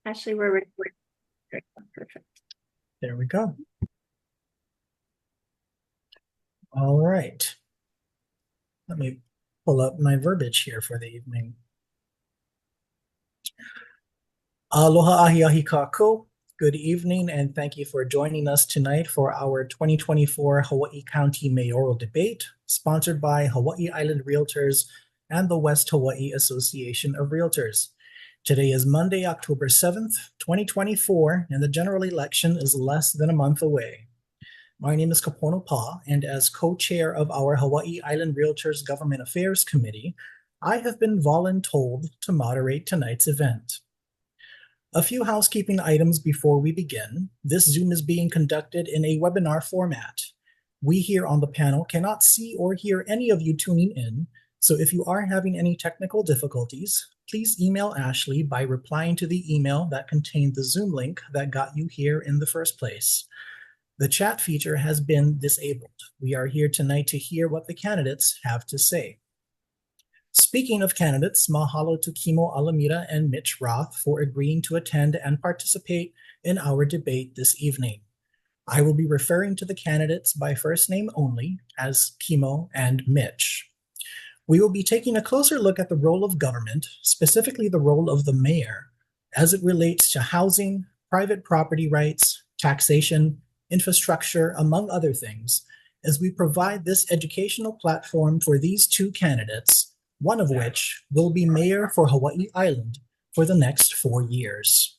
Ashley, we're recording. Perfect. There we go. All right. Let me pull up my verbiage here for the evening. Aloha ahi ahi kako. Good evening, and thank you for joining us tonight for our 2024 Hawaii County Mayoral Debate, sponsored by Hawaii Island Realtors and the West Hawaii Association of Realtors. Today is Monday, October 7th, 2024, and the general election is less than a month away. My name is Kapono Pa, and as co-chair of our Hawaii Island Realtors Government Affairs Committee, I have been voluntold to moderate tonight's event. A few housekeeping items before we begin. This Zoom is being conducted in a webinar format. We here on the panel cannot see or hear any of you tuning in, so if you are having any technical difficulties, please email Ashley by replying to the email that contained the Zoom link that got you here in the first place. The chat feature has been disabled. We are here tonight to hear what the candidates have to say. Speaking of candidates, mahalo to Kimo Alameda and Mitch Roth for agreeing to attend and participate in our debate this evening. I will be referring to the candidates by first name only as Kimo and Mitch. We will be taking a closer look at the role of government, specifically the role of the mayor, as it relates to housing, private property rights, taxation, infrastructure, among other things, as we provide this educational platform for these two candidates, one of which will be mayor for Hawaii Island for the next 4 years.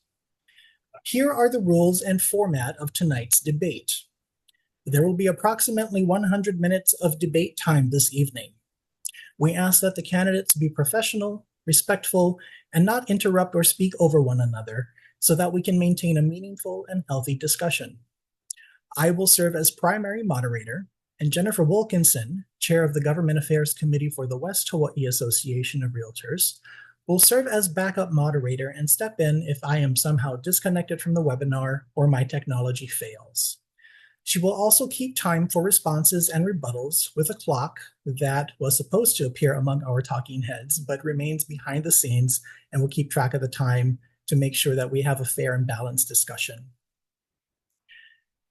Here are the rules and format of tonight's debate. There will be approximately 100 minutes of debate time this evening. We ask that the candidates be professional, respectful, and not interrupt or speak over one another so that we can maintain a meaningful and healthy discussion. I will serve as primary moderator, and Jennifer Wilkinson, chair of the Government Affairs Committee for the West Hawaii Association of Realtors, will serve as backup moderator and step in if I am somehow disconnected from the webinar or my technology fails. She will also keep time for responses and rebuttals with a clock that was supposed to appear among our talking heads, but remains behind the scenes and will keep track of the time to make sure that we have a fair and balanced discussion.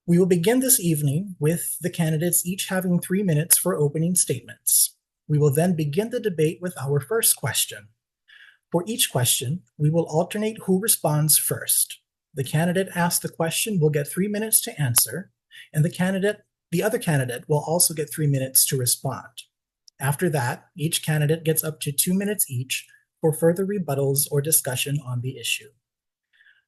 We will begin this evening with the candidates each having 3 minutes for opening statements. We will then begin the debate with our first question. For each question, we will alternate who responds first. The candidate asked the question will get 3 minutes to answer, and the other candidate will also get 3 minutes to respond. After that, each candidate gets up to 2 minutes each for further rebuttals or discussion on the issue.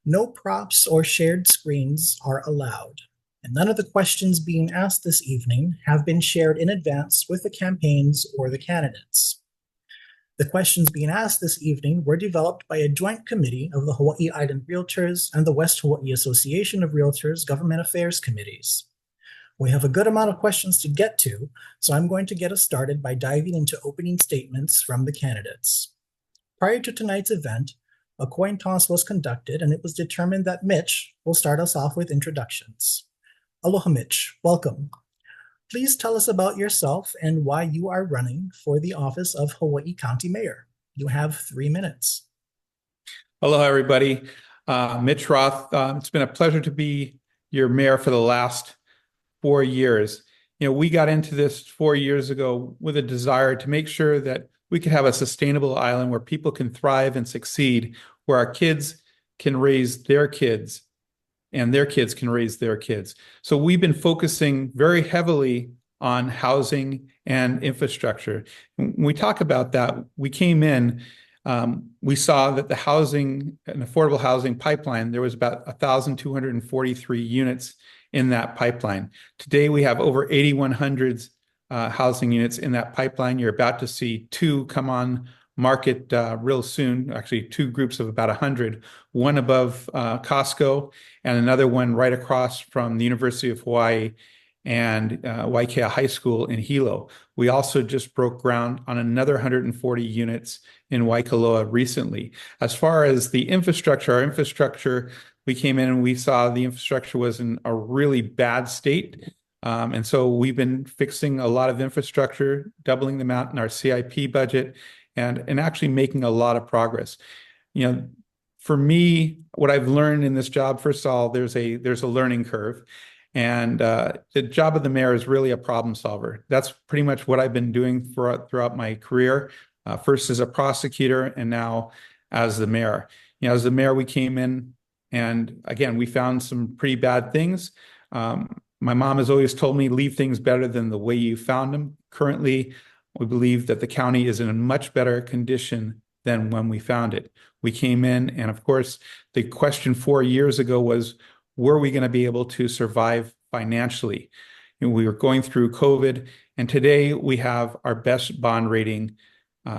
No props or shared screens are allowed, and none of the questions being asked this evening have been shared in advance with the campaigns or the candidates. The questions being asked this evening were developed by a joint committee of the Hawaii Island Realtors and the West Hawaii Association of Realtors Government Affairs Committees. We have a good amount of questions to get to, so I'm going to get us started by diving into opening statements from the candidates. Prior to tonight's event, a coin toss was conducted, and it was determined that Mitch will start us off with introductions. Aloha, Mitch. Welcome. Please tell us about yourself and why you are running for the office of Hawaii County Mayor. You have 3 minutes. Hello, everybody. Mitch Roth. It's been a pleasure to be your mayor for the last 4 years. We got into this 4 years ago with a desire to make sure that we could have a sustainable island where people can thrive and succeed, where our kids can raise their kids and their kids can raise their kids. So we've been focusing very heavily on housing and infrastructure. When we talk about that, we came in, we saw that the housing and affordable housing pipeline, there was about 1,243 units in that pipeline. Today, we have over 8,100 housing units in that pipeline. You're about to see 2 come on market real soon, actually 2 groups of about 100, one above Costco and another one right across from the University of Hawaii and Waikea High School in Hilo. We also just broke ground on another 140 units in Waikoloa recently. As far as the infrastructure, our infrastructure, we came in and we saw the infrastructure was in a really bad state. And so we've been fixing a lot of infrastructure, doubling them out in our CIP budget, and actually making a lot of progress. for me, what I've learned in this job, first of all, there's a learning curve. And the job of the mayor is really a problem solver. That's pretty much what I've been doing throughout my career, first as a prosecutor and now as the mayor. As the mayor, we came in and again, we found some pretty bad things. My mom has always told me, leave things better than the way you found them. Currently, we believe that the county is in a much better condition than when we found it. We came in, and of course, the question 4 years ago was, were we going to be able to survive financially? We were going through COVID, and today we have our best bond rating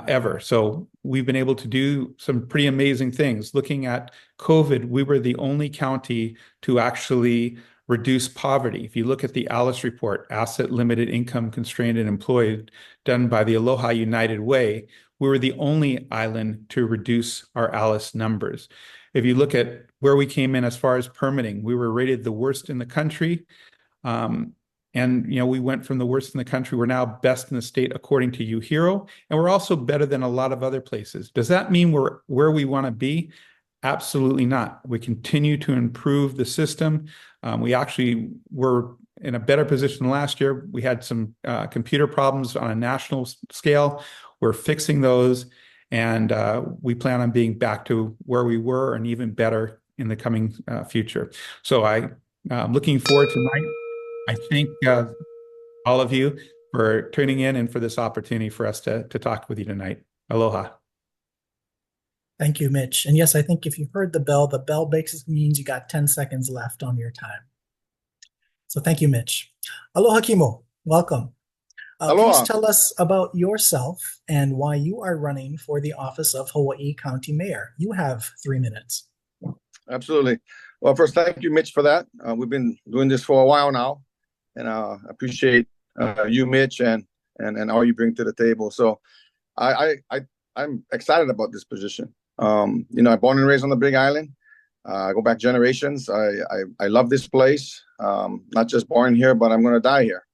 ever. So we've been able to do some pretty amazing things. Looking at COVID, we were the only county to actually reduce poverty. If you look at the ALICE report, Asset Limited Income Constrained and Employed, done by the Aloha United Way, we were the only island to reduce our ALICE numbers. If you look at where we came in as far as permitting, we were rated the worst in the country. And we went from the worst in the country. We're now best in the state according to UHERO, and we're also better than a lot of other places. Does that mean we're where we want to be? Absolutely not. We continue to improve the system. We actually were in a better position last year. We had some computer problems on a national scale. We're fixing those, and we plan on being back to where we were and even better in the coming future. So I'm looking forward to tonight. I thank all of you for tuning in and for this opportunity for us to talk with you tonight. Aloha. Thank you, Mitch. And yes, I think if you heard the bell basically means you got 10 seconds left on your time. So thank you, Mitch. Aloha Kimo, welcome. Aloha. Please tell us about yourself and why you are running for the office of Hawaii County Mayor. You have 3 minutes. Absolutely. Well, first, thank you, Mitch, for that. We've been doing this for a while now, and I appreciate you, Mitch, and all you bring to the table. So I'm excited about this position. I'm born and raised on the Big Island. I go back generations. I love this place. Not just born here, but I'm going to die here.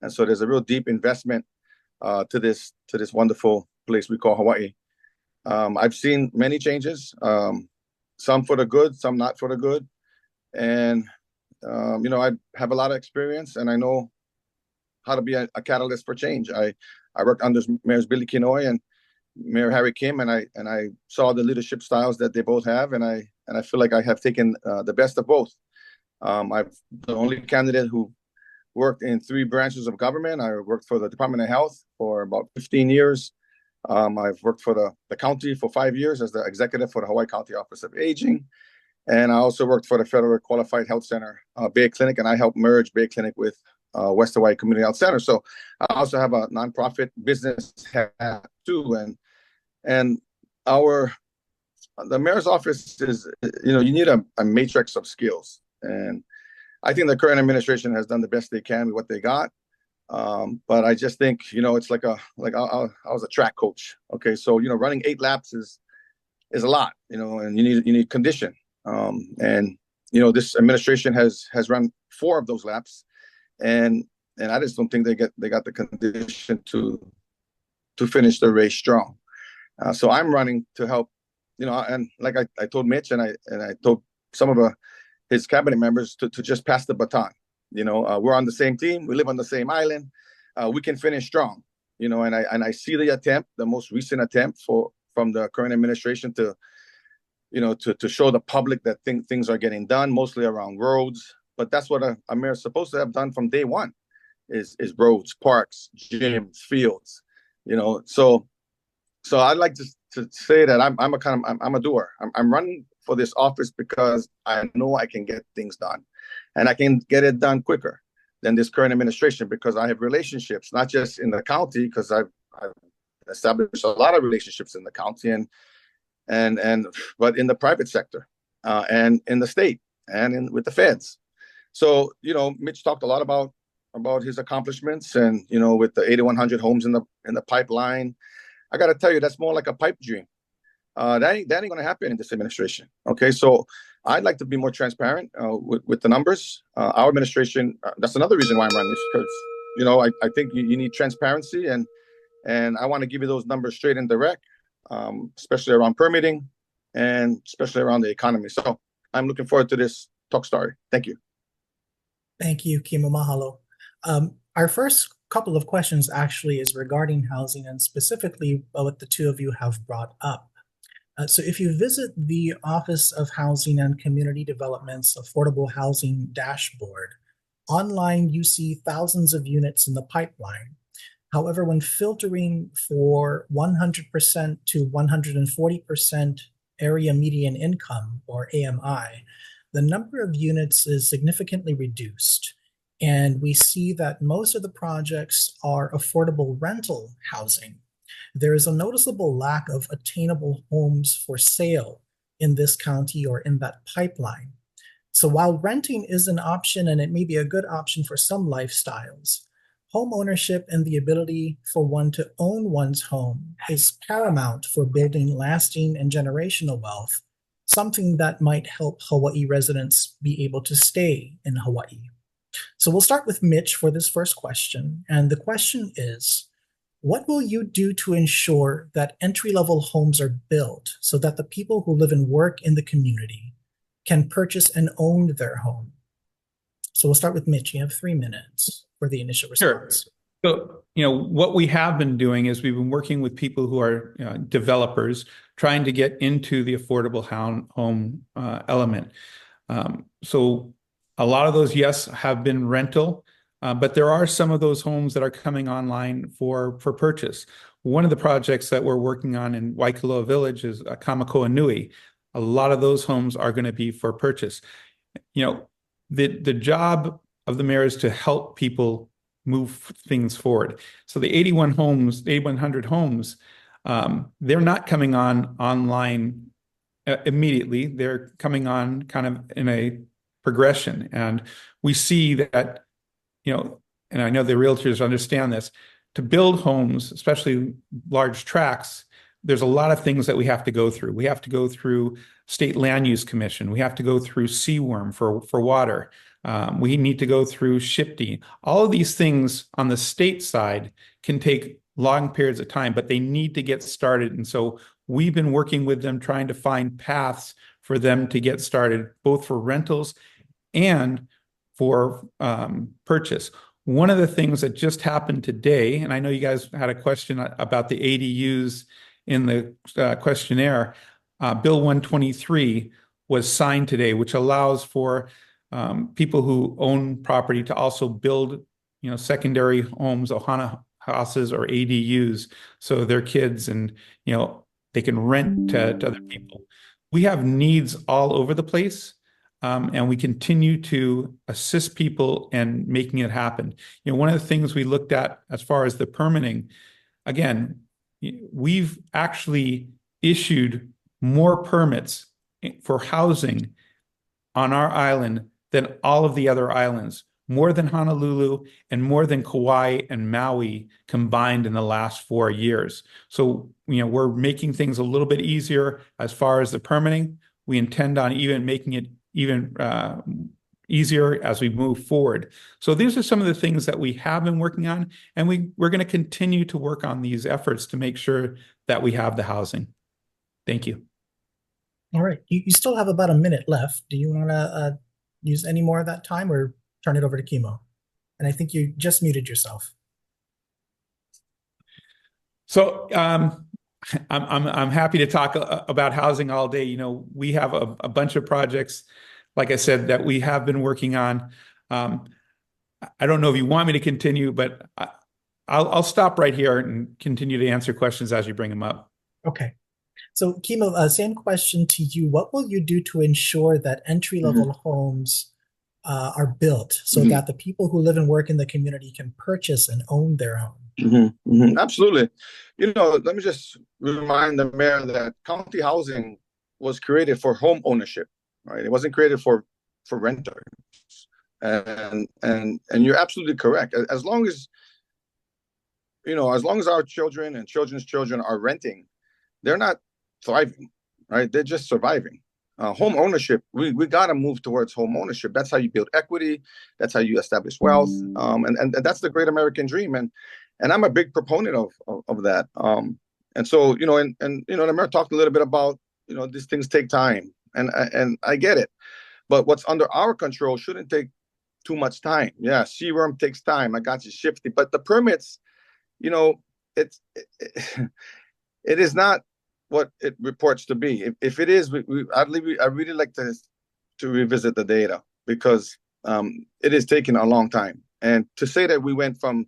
And so there's a real deep investment to this wonderful place we call Hawaii. I've seen many changes, some for the good, some not for the good. And, I have a lot of experience, and I know how to be a catalyst for change. I worked under Mayors Billy Kinoy and Mayor Harry Kim, and I saw the leadership styles that they both have, and I feel like I have taken the best of both. I'm the only candidate who worked in 3 branches of government. I worked for the Department of Health for about 15 years. I've worked for the county for 5 years as the executive for the Hawaii County Office of Aging. And I also worked for the Federal Qualified Health Center, Bay Clinic, and I helped merge Bay Clinic with West Hawaii Community Health Center. So I also have a nonprofit business hat too. And the mayor's office is, you need a matrix of skills. And I think the current administration has done the best they can with what they got. But I just think, it's like I was a track coach. Okay. So, running 8 laps is a lot, and you need condition. And this administration has run 4 of those laps, and I just don't think they got the condition to finish the race strong. So I'm running to help, and like I told Mitch, and I told some of his cabinet members to just pass the baton. We're on the same team, we live on the same island, we can finish strong. And I see the most recent attempt from the current administration to show the public that things are getting done, mostly around roads. But that's what a mayor is supposed to have done from day one, is roads, parks, gyms, fields. So I'd like to say that I'm a doer. I'm running for this office because I know I can get things done, and I can get it done quicker than this current administration because I have relationships, not just in the county, because I've established a lot of relationships in the county but in the private sector, and in the state, and with the feds. So, Mitch talked a lot about his accomplishments, and, with the 8,100 homes in the pipeline. I got to tell you, that's more like a pipe dream. That ain't going to happen in this administration. Okay. So I'd like to be more transparent with the numbers. Our administration, that's another reason why I'm running this, because, I think you need transparency, and I want to give you those numbers straight and direct, especially around permitting, and especially around the economy. So I'm looking forward to this talk story. Thank you. Thank you, Kimo. Mahalo. Our first couple of questions actually is regarding housing and specifically what the two of you have brought up. So if you visit the Office of Housing and Community Development's Affordable Housing Dashboard, online you see thousands of units in the pipeline. However, when filtering for 100% to 140% area median income, or AMI, the number of units is significantly reduced. And we see that most of the projects are affordable rental housing. There is a noticeable lack of attainable homes for sale in this county or in that pipeline. So while renting is an option and it may be a good option for some lifestyles, home ownership and the ability for one to own one's home is paramount for building lasting and generational wealth, something that might help Hawaii residents be able to stay in Hawaii. So we'll start with Mitch for this first question. And the question is, what will you do to ensure that entry-level homes are built so that the people who live and work in the community can purchase and own their home? So we'll start with Mitch. You have 3 minutes for the initial response. Sure. So, what we have been doing is we've been working with people who are developers trying to get into the affordable home element. So a lot of those, yes, have been rental, but there are some of those homes that are coming online for purchase. One of the projects that we're working on in Waikoloa Village is Kamakoa Nui. A lot of those homes are going to be for purchase. The job of the mayor is to help people move things forward. So the 8,100 homes, they're not coming online immediately. They're coming on kind of in a progression. And we see that, and I know the realtors understand this, to build homes, especially large tracts, there's a lot of things that we have to go through. We have to go through State Land Use Commission. We have to go through CWRM for water. We need to go through SHPD. All of these things on the state side can take long periods of time, but they need to get started. And so we've been working with them, trying to find paths for them to get started, both for rentals and for purchase. One of the things that just happened today, and I know you guys had a question about the ADUs in the questionnaire, Bill 123 was signed today, which allows for people who own property to also build, secondary homes, ohana houses or ADUs, so their kids and, they can rent to other people. We have needs all over the place. And we continue to assist people in making it happen. One of the things we looked at as far as the permitting, again, we've actually issued more permits for housing on our island than all of the other islands, more than Honolulu and more than Kauai and Maui combined in the last 4 years. So, we're making things a little bit easier as far as the permitting. We intend on even making it even easier as we move forward. So these are some of the things that we have been working on, and we're going to continue to work on these efforts to make sure that we have the housing. Thank you. All right. You still have about a minute left. Do you want to use any more of that time or turn it over to Kimo? And I think you just muted yourself. So I'm happy to talk about housing all day. We have a bunch of projects, like I said, that we have been working on. I don't know if you want me to continue, but I'll stop right here and continue to answer questions as you bring them up. Okay. So Kimo, same question to you. What will you do to ensure that entry-level homes are built so that the people who live and work in the community can purchase and own their home? Absolutely. Let me just remind the mayor that county housing was created for home ownership, right? It wasn't created for renters. And you're absolutely correct. As long as our children and children's children are renting, they're not thriving, right? They're just surviving. Home ownership, we got to move towards home ownership. That's how you build equity. That's how you establish wealth. And that's the great American dream. And I'm a big proponent of that. And so, the mayor talked a little bit about these things take time, and I get it. But what's under our control shouldn't take too much time. Yeah, CWRM takes time. I got you, Shifty. But the permits, it's it is not what it reports to be. If it is, I really like to revisit the data, because it is taking a long time. And to say that we went from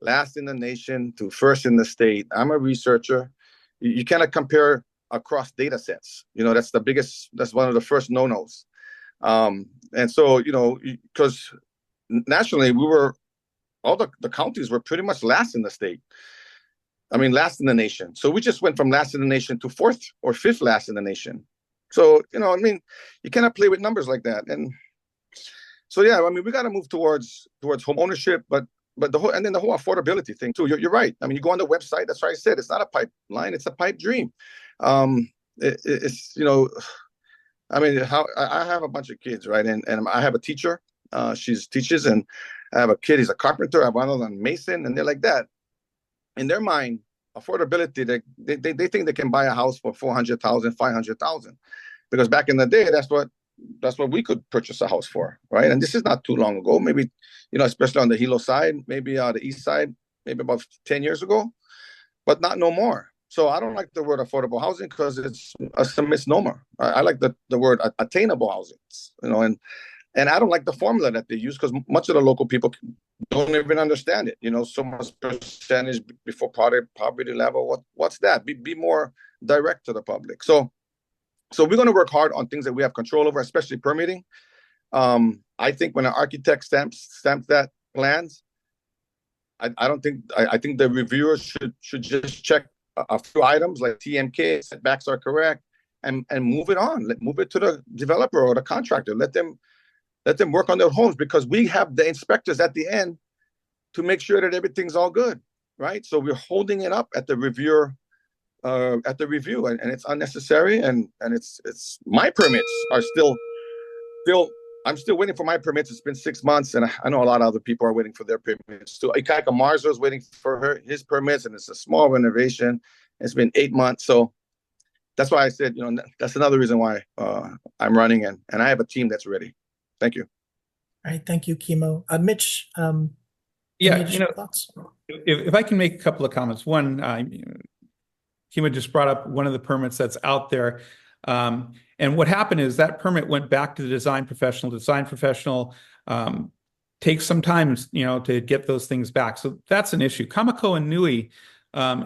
last in the nation to first in the state, I'm a researcher. You cannot compare across data sets. That's one of the first no-nos. And so, because nationally, all the counties were pretty much last in the state. I mean, last in the nation. So we just went from last in the nation to fourth or fifth last in the nation. So, you cannot play with numbers like that. And so, yeah, we got to move towards home ownership, but the whole affordability thing too. You're right. You go on the website. That's what I said. It's not a pipeline. It's a pipe dream. It's I have a bunch of kids, right? And I have a teacher. She teaches, and I have a kid. He's a carpenter. I have another one, mason, and they're like that. In their mind, affordability, they think they can buy a house for $400,000, $500,000, because back in the day, that's what we could purchase a house for, right? And this is not too long ago. Maybe, especially on the Hilo side, maybe the east side, maybe about 10 years ago, but not no more. So I don't like the word affordable housing, because it's a misnomer. I like the word attainable housing, and I don't like the formula that they use, because much of the local people don't even understand it. So much percentage before poverty level. What's that? Be more direct to the public. So we're going to work hard on things that we have control over, especially permitting. I think when an architect stamps that plans, I think the reviewers should just check a few items like TMK, setbacks are correct, and move it on. Move it to the developer or the contractor. Let them work on their homes, because we have the inspectors at the end to make sure that everything's all good, right? So we're holding it up at the reviewer, at the review, and it's unnecessary. And it's my permits are still. I'm still waiting for my permits. It's been 6 months, and I know a lot of other people are waiting for their permits too. Ikaika Marzo is waiting for his permits, and it's a small renovation. It's been 8 months, so that's why I said, that's another reason why I'm running, and I have a team that's ready. Thank you. All right, thank you, Kimo. Mitch, Yeah, any additional thoughts? If I can make a couple of comments. One, Kimo just brought up one of the permits that's out there. And what happened is that permit went back to the design professional. Design professional takes some time, to get those things back. So that's an issue. Kamako and Nui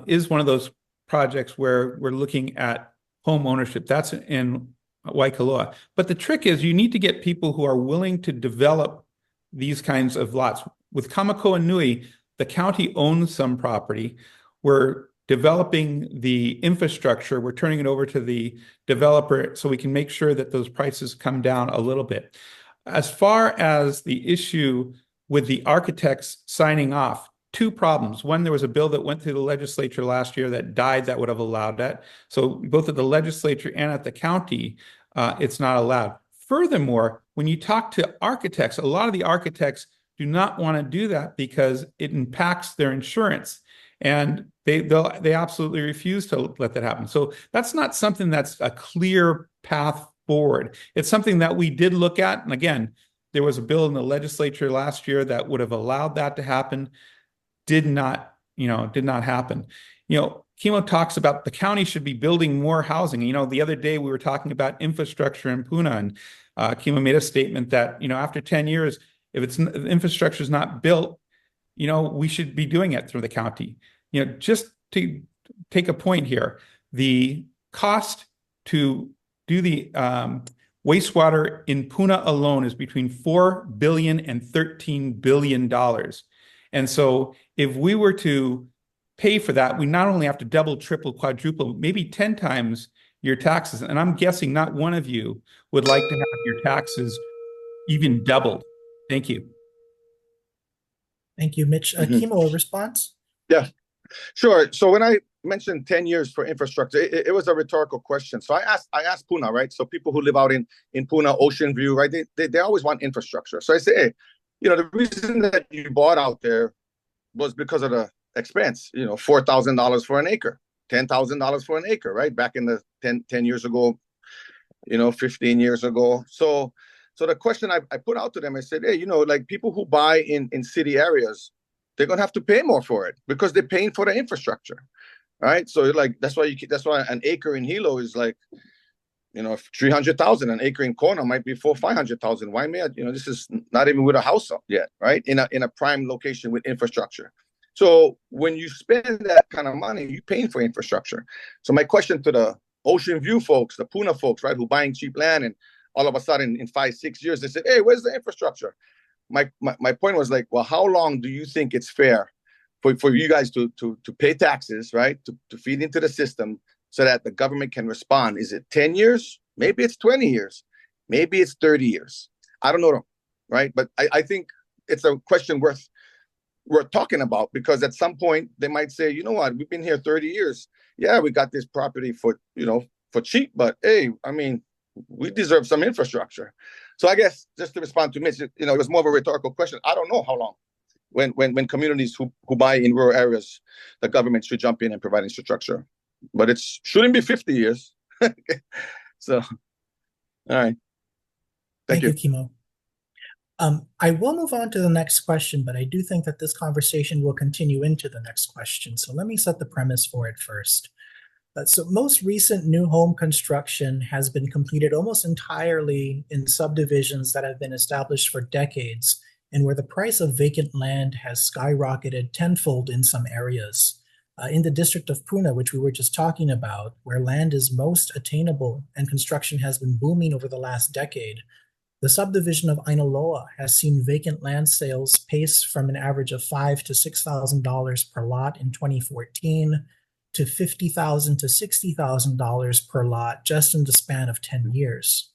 is one of those projects where we're looking at home ownership. That's in Waikoloa. But the trick is you need to get people who are willing to develop these kinds of lots. With Kamako and Nui, the county owns some property. We're developing the infrastructure. We're turning it over to the developer so we can make sure that those prices come down a little bit. As far as the issue with the architects signing off, two problems. One, there was a bill that went through the legislature last year that died that would have allowed that. So both at the legislature and at the county, it's not allowed. Furthermore, when you talk to architects, a lot of the architects do not want to do that because it impacts their insurance. And they absolutely refuse to let that happen. So that's not something that's a clear path forward. It's something that we did look at. And again, there was a bill in the legislature last year that would have allowed that to happen. Did not happen. Kimo talks about the county should be building more housing. The other day we were talking about infrastructure in Puna, and Kimo made a statement that, after 10 years, if infrastructure is not built, we should be doing it through the county. Just to take a point here, the cost to do the wastewater in Puna alone is between $4 billion and $13 billion. And so if we were to pay for that, we not only have to double, triple, quadruple, maybe 10 times your taxes. And I'm guessing not one of you would like to have your taxes even doubled. Thank you. Thank you, Mitch. Kimo, a response? Yeah, sure. So when I mentioned 10 years for infrastructure, it was a rhetorical question. So I asked Puna, right? So people who live out in Puna, Ocean View, right? They always want infrastructure. So I say, hey, the reason that you bought out there was because of the expense, $4,000 for an acre. $10,000 for an acre, right? Back in the 10 years ago, 15 years ago. So the question I put out to them, I said, hey, like people who buy in city areas, they're going to have to pay more for it because they're paying for the infrastructure, right? So like, that's why an acre in Hilo is like, 300,000. An acre in Kona might be 400,000-500,000. Why may I, this is not even with a house up yet, right? In a prime location with infrastructure. So when you spend that kind of money, you're paying for infrastructure. So my question to the Ocean View folks, the Puna folks, right, who buying cheap land, and all of a sudden in 5-6 years, they said, hey, where's the infrastructure? My point was like, well, how long do you think it's fair for you guys to pay taxes, right, to feed into the system so that the government can respond? Is it 10 years? Maybe it's 20 years. Maybe it's 30 years. I don't know, right? But I think it's a question worth talking about, because at some point they might say, you know what, we've been here 30 years. Yeah, we got this property for cheap, but hey, I mean, we deserve some infrastructure. So I guess just to respond to Mitch, it was more of a rhetorical question. I don't know how long when communities who buy in rural areas, the government should jump in and provide infrastructure. But it shouldn't be 50 years. So, all right. Thank you. Kimo. I will move on to the next question, but I do think that this conversation will continue into the next question. So let me set the premise for it first. So most recent new home construction has been completed almost entirely in subdivisions that have been established for decades, and where the price of vacant land has skyrocketed tenfold in some areas. In the district of Puna, which we were just talking about, where land is most attainable and construction has been booming over the last decade, the subdivision of Ainaloa has seen vacant land sales pace from an average of $5,000 to $6,000 per lot in 2014 to $50,000 to $60,000 per lot just in the span of 10 years.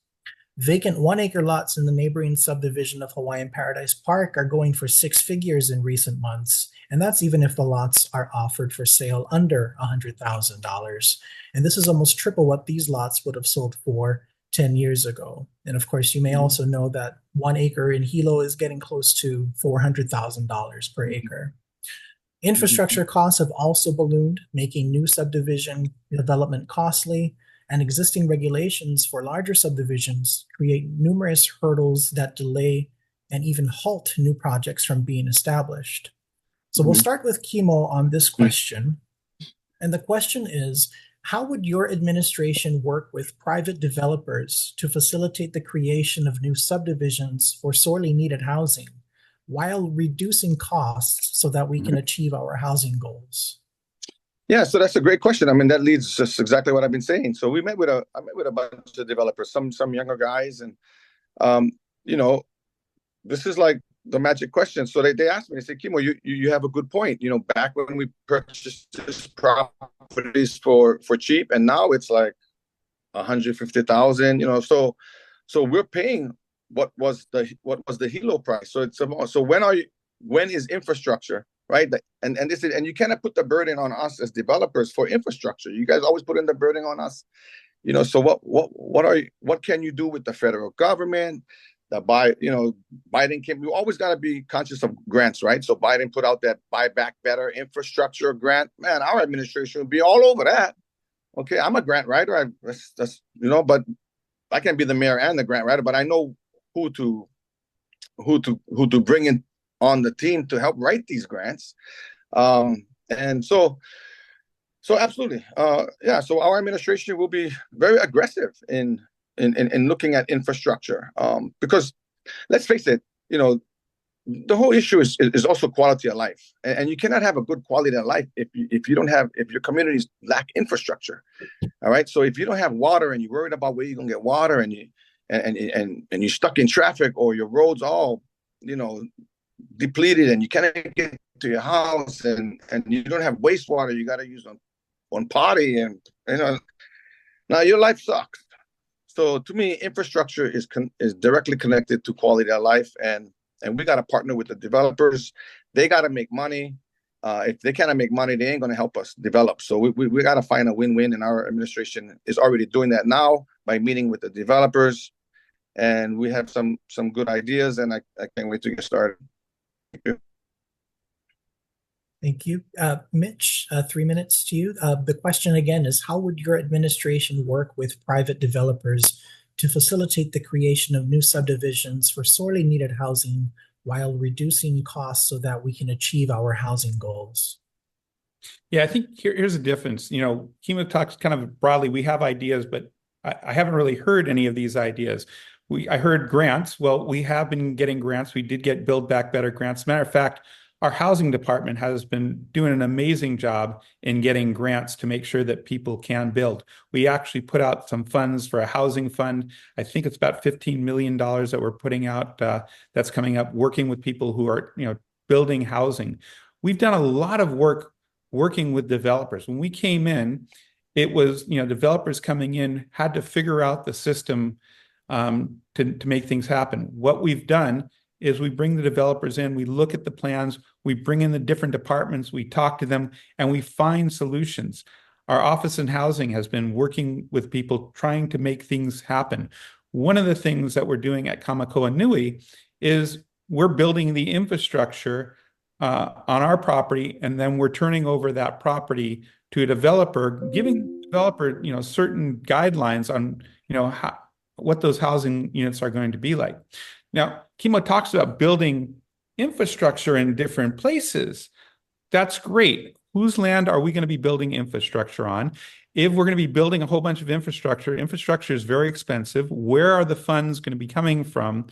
Vacant 1-acre lots in the neighboring subdivision of Hawaiian Paradise Park are going for 6 figures in recent months, and that's even if the lots are offered for sale under $100,000. And this is almost triple what these lots would have sold for 10 years ago. And of course, you may also know that 1 acre in Hilo is getting close to $400,000 per acre. Infrastructure costs have also ballooned, making new subdivision development costly, and existing regulations for larger subdivisions create numerous hurdles that delay and even halt new projects from being established. So we'll start with Kimo on this question. And the question is, how would your administration work with private developers to facilitate the creation of new subdivisions for sorely needed housing, while reducing costs so that we can achieve our housing goals? Yeah, so that's a great question. I mean, that leads just exactly what I've been saying. So I met with a bunch of developers, some younger guys, and this is like the magic question. So they asked me, they said, Kimo, you have a good point. Back when we purchased this properties for cheap, and now it's like 150,000. So we're paying what was the Hilo price. So when is infrastructure, right? And you cannot put the burden on us as developers for infrastructure. You guys always put in the burden on us. So what can you do with the federal government? Biden came. We always got to be conscious of grants, right? So Biden put out that Buy Back Better infrastructure grant. Man, our administration would be all over that. Okay, I'm a grant writer. But I can be the mayor and the grant writer. But I know who to bring in on the team to help write these grants. And so absolutely, So our administration will be very aggressive in looking at infrastructure, because let's face it, the whole issue is also quality of life, and you cannot have a good quality of life if your communities lack infrastructure. All right, so if you don't have water and you're worried about where you're gonna get water, and you're stuck in traffic, or your roads all depleted, and you cannot get to your house, and you don't have wastewater, you got to use on potty, and now your life sucks. So to me, infrastructure is directly connected to quality of life, and we got to partner with the developers. They got to make money. If they cannot make money, they ain't going to help us develop. So we got to find a win-win, and our administration is already doing that now by meeting with the developers, and we have some good ideas, and I can't wait to get started. Thank you. Thank you. Mitch, 3 minutes to you. The question again is, how would your administration work with private developers to facilitate the creation of new subdivisions for sorely needed housing while reducing costs so that we can achieve our housing goals? Yeah, I think here's the difference. Chemo talks kind of broadly. We have ideas, but I haven't really heard any of these ideas. I heard grants. Well, we have been getting grants. We did get Build Back Better grants. Matter of fact, our housing department has been doing an amazing job in getting grants to make sure that people can build. We actually put out some funds for a housing fund. I think it's about $15 million that we're putting out that's coming up, working with people who are, building housing. We've done a lot of work working with developers. When we came in, it was, developers coming in had to figure out the system to make things happen. What we've done is we bring the developers in, we look at the plans, we bring in the different departments, we talk to them, and we find solutions. Our office in housing has been working with people trying to make things happen. One of the things that we're doing at Kamakoa Nui is we're building the infrastructure on our property, and then we're turning over that property to a developer, giving the developer, certain guidelines on, what those housing units are going to be like. Now, Chemo talks about building infrastructure in different places. That's great. Whose land are we going to be building infrastructure on? If we're going to be building a whole bunch of infrastructure is very expensive. Where are the funds going to be coming from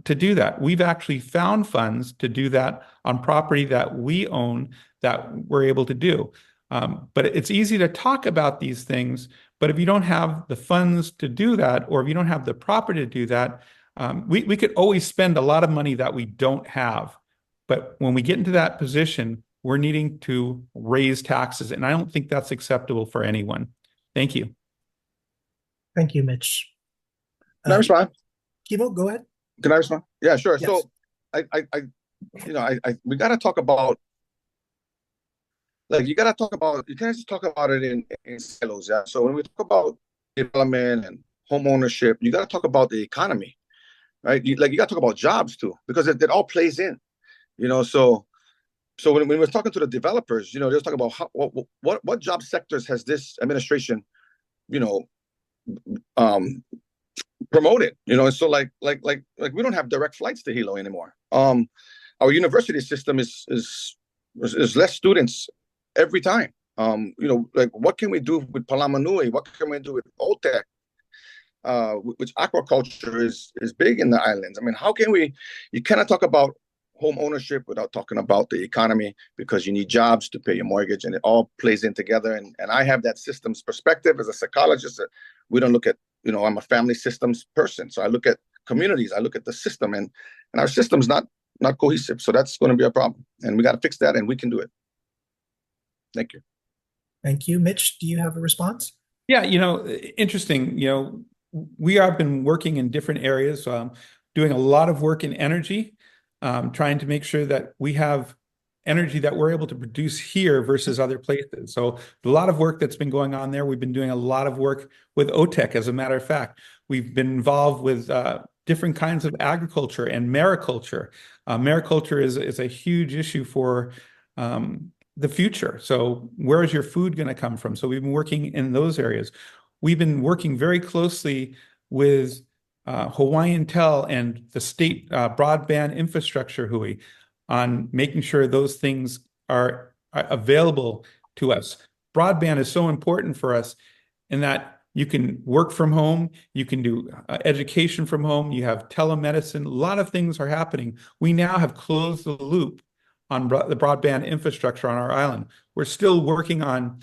to do that? We've actually found funds to do that on property that we own that we're able to do. But it's easy to talk about these things, but if you don't have the funds to do that, or if you don't have the property to do that, we could always spend a lot of money that we don't have. But when we get into that position, we're needing to raise taxes. And I don't think that's acceptable for anyone. Thank you. Thank you, Mitch. Can I respond? Kivo, go ahead. Can I respond? Yeah, sure. Yes. So we got to talk about, you can't just talk about it in silos. Yeah. So when we talk about development and home ownership, you got to talk about the economy, right? You got to talk about jobs too, because it all plays in, so when we're talking to the developers, they're talking about what job sectors has this administration, promoted, and so like we don't have direct flights to Hilo anymore. Our university system is less students every time. What can we do with Palama Nui? What can we do with OTEC? Which aquaculture is big in the islands. I mean, you cannot talk about home ownership without talking about the economy, because you need jobs to pay your mortgage, and it all plays in together. And I have that systems perspective as a psychologist. We don't look at, I'm a family systems person. So I look at communities, I look at the system, and our system's not cohesive. So that's going to be a problem. And we got to fix that, and we can do it. Thank you. Thank you. Mitch, do you have a response? Yeah, interesting. We have been working in different areas, doing a lot of work in energy, trying to make sure that we have energy that we're able to produce here versus other places. So a lot of work that's been going on there. We've been doing a lot of work with OTEC. As a matter of fact, we've been involved with different kinds of agriculture and mariculture. Mariculture is a huge issue for the future. So where is your food going to come from? So we've been working in those areas. We've been working very closely with Hawaiian Tel and the state broadband infrastructure Hui on making sure those things are available to us. Broadband is so important for us in that you can work from home, you can do education from home, you have telemedicine, a lot of things are happening. We now have closed the loop on the broadband infrastructure on our island. We're still working on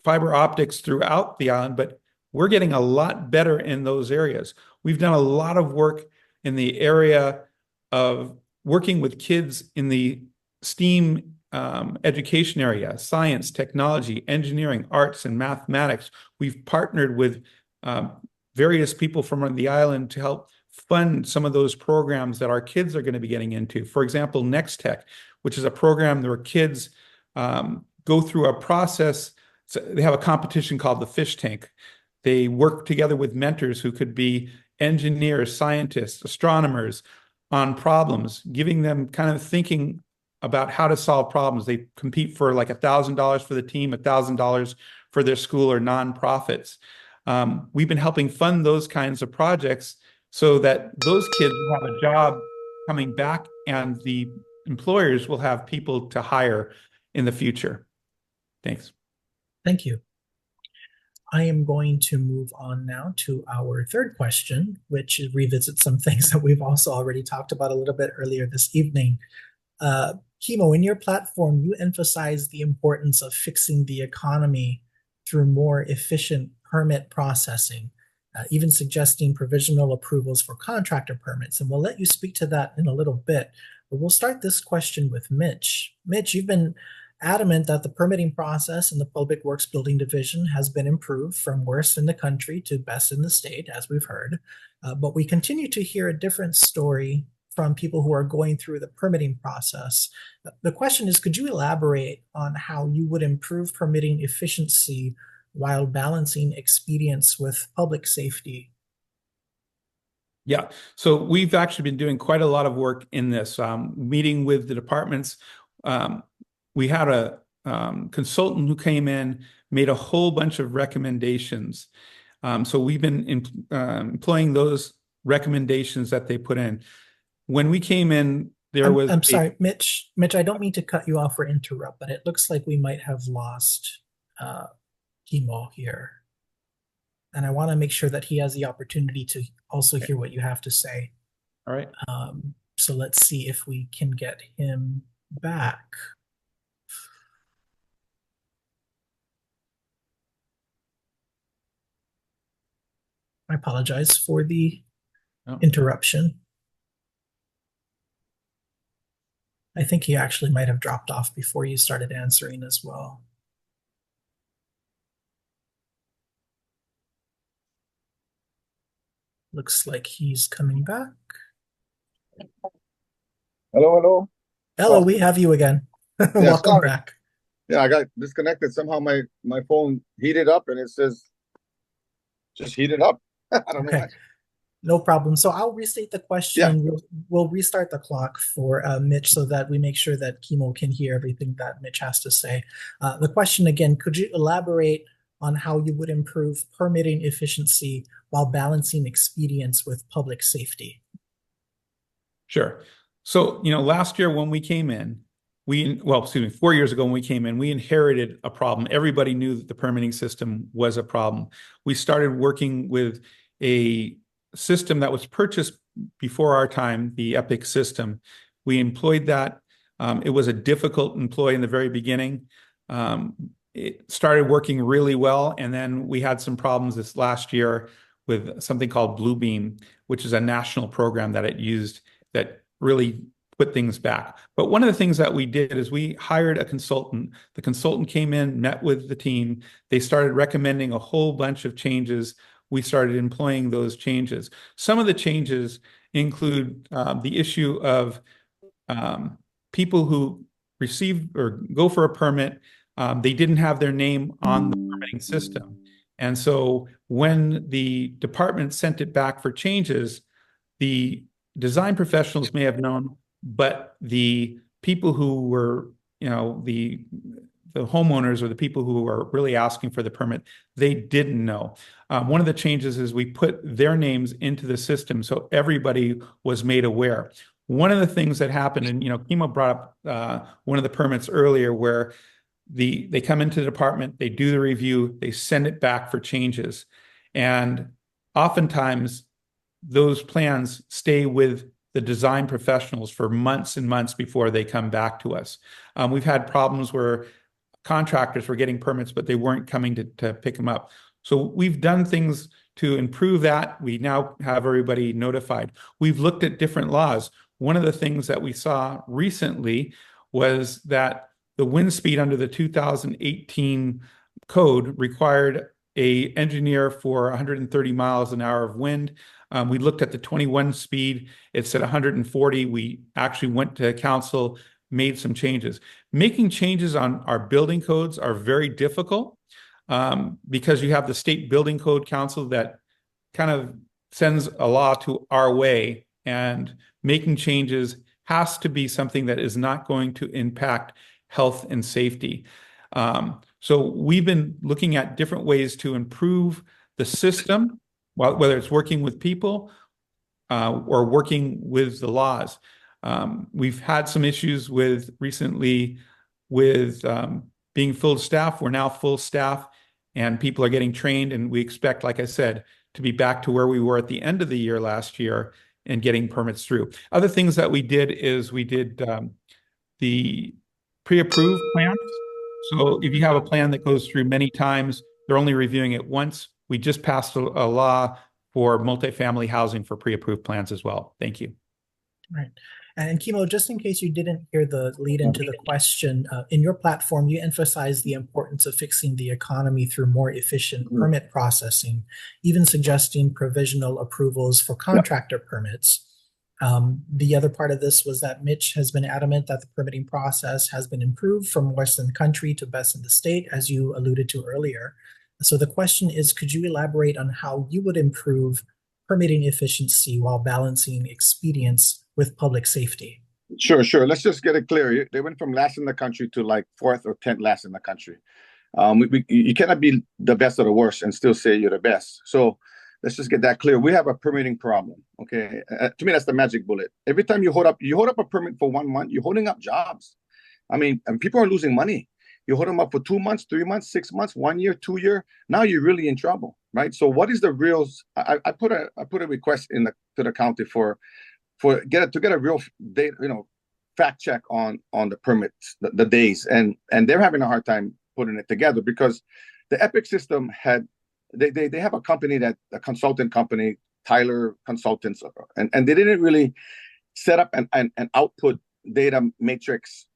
fiber optics throughout the island, but we're getting a lot better in those areas. We've done a lot of work in the area of working with kids in the STEAM education area, science, technology, engineering, arts, and mathematics. We've partnered with various people from the island to help fund some of those programs that our kids are going to be getting into. For example, Next Tech, which is a program where kids go through a process. So they have a competition called the Fish Tank. They work together with mentors who could be engineers, scientists, astronomers on problems, giving them kind of thinking about how to solve problems. They compete for like $1,000 for the team, $1,000 for their school or nonprofits. We've been helping fund those kinds of projects so that those kids will have a job coming back and the employers will have people to hire in the future. Thanks. Thank you. I am going to move on now to our third question, which revisits some things that we've also already talked about a little bit earlier this evening. Kimo, in your platform, you emphasize the importance of fixing the economy through more efficient permit processing, even suggesting provisional approvals for contractor permits. And we'll let you speak to that in a little bit. But we'll start this question with Mitch. Mitch, you've been adamant that the permitting process in the Public Works Building Division has been improved from worst in the country to best in the state, as we've heard. But we continue to hear a different story from people who are going through the permitting process. The question is, could you elaborate on how you would improve permitting efficiency while balancing expedience with public safety? Yeah, so we've actually been doing quite a lot of work in this, meeting with the departments. We had a consultant who came in, made a whole bunch of recommendations. So we've been employing those recommendations that they put in. When we came in, I'm sorry, Mitch, I don't mean to cut you off or interrupt, but it looks like we might have lost Kimo here. And I want to make sure that he has the opportunity to also hear what you have to say. All right. So let's see if we can get him back. I apologize for the interruption. I think he actually might have dropped off before you started answering as well. Looks like he's coming back. Hello. Hello, we have you again. Welcome back. Yeah, I got disconnected. Somehow my phone heated up and it says just heated up. I don't know why. No problem. So I'll restate the question. Yeah. We'll restart the clock for Mitch so that we make sure that Kimo can hear everything that Mitch has to say. The question again, could you elaborate on how you would improve permitting efficiency while balancing expedience with public safety? Sure. So, last year when we came in, 4 years ago when we came in, we inherited a problem. Everybody knew that the permitting system was a problem. We started working with a system that was purchased before our time, the Epic system. We employed that. It was a difficult employee in the very beginning. It started working really well, and then we had some problems this last year with something called Bluebeam, which is a national program that it used that really put things back. But one of the things that we did is we hired a consultant. The consultant came in, met with the team. They started recommending a whole bunch of changes. We started employing those changes. Some of the changes include the issue of people who receive or go for a permit. They didn't have their name on the permitting system. And so when the department sent it back for changes, the design professionals may have known, but the people who were, the homeowners or the people who are really asking for the permit, they didn't know. One of the changes is we put their names into the system so everybody was made aware. One of the things that happened, and Kimo brought up one of the permits earlier where they come into the department, they do the review, they send it back for changes. And oftentimes those plans stay with the design professionals for months and months before they come back to us. We've had problems where contractors were getting permits, but they weren't coming to pick them up. So we've done things to improve that. We now have everybody notified. We've looked at different laws. One of the things that we saw recently was that the wind speed under the 2018 code required an engineer for 130 miles an hour of wind. We looked at the 21 speed. It's at 140. We actually went to council, made some changes. Making changes on our building codes are very difficult because you have the State Building Code Council that kind of sends a law to our way, and making changes has to be something that is not going to impact health and safety. So we've been looking at different ways to improve the system, whether it's working with people or working with the laws. We've had some issues recently with being full staff. We're now full staff and people are getting trained, and we expect, like I said, to be back to where we were at the end of the year last year and getting permits through. Other things that we did is we did the pre-approved plans. So if you have a plan that goes through many times, they're only reviewing it once. We just passed a law for multifamily housing for pre-approved plans as well. Thank you. Right. And Kimo, just in case you didn't hear the lead into the question, in your platform, you emphasize the importance of fixing the economy through more efficient permit processing, even suggesting provisional approvals for contractor permits. The other part of this was that Mitch has been adamant that the permitting process has been improved from worst in the country to best in the state, as you alluded to earlier. So the question is, could you elaborate on how you would improve permitting efficiency while balancing expedience with public safety? Sure. Let's just get it clear. They went from last in the country to like 4th or 10th last in the country. You cannot be the best or the worst and still say you're the best. So let's just get that clear. We have a permitting problem. Okay, to me that's the magic bullet. Every time you hold up a permit for 1 month, you're holding up jobs. I mean, and people are losing money. You hold them up for 2 months, 3 months, 6 months, 1 year, 2 year. Now you're really in trouble, right? So what is the real? I put a request to the county to get a real data, fact check on the permits, the days, and they're having a hard time putting it together because the Epic system had they have a company a consultant company, Tyler Consultants, and they didn't really set up an output data matrix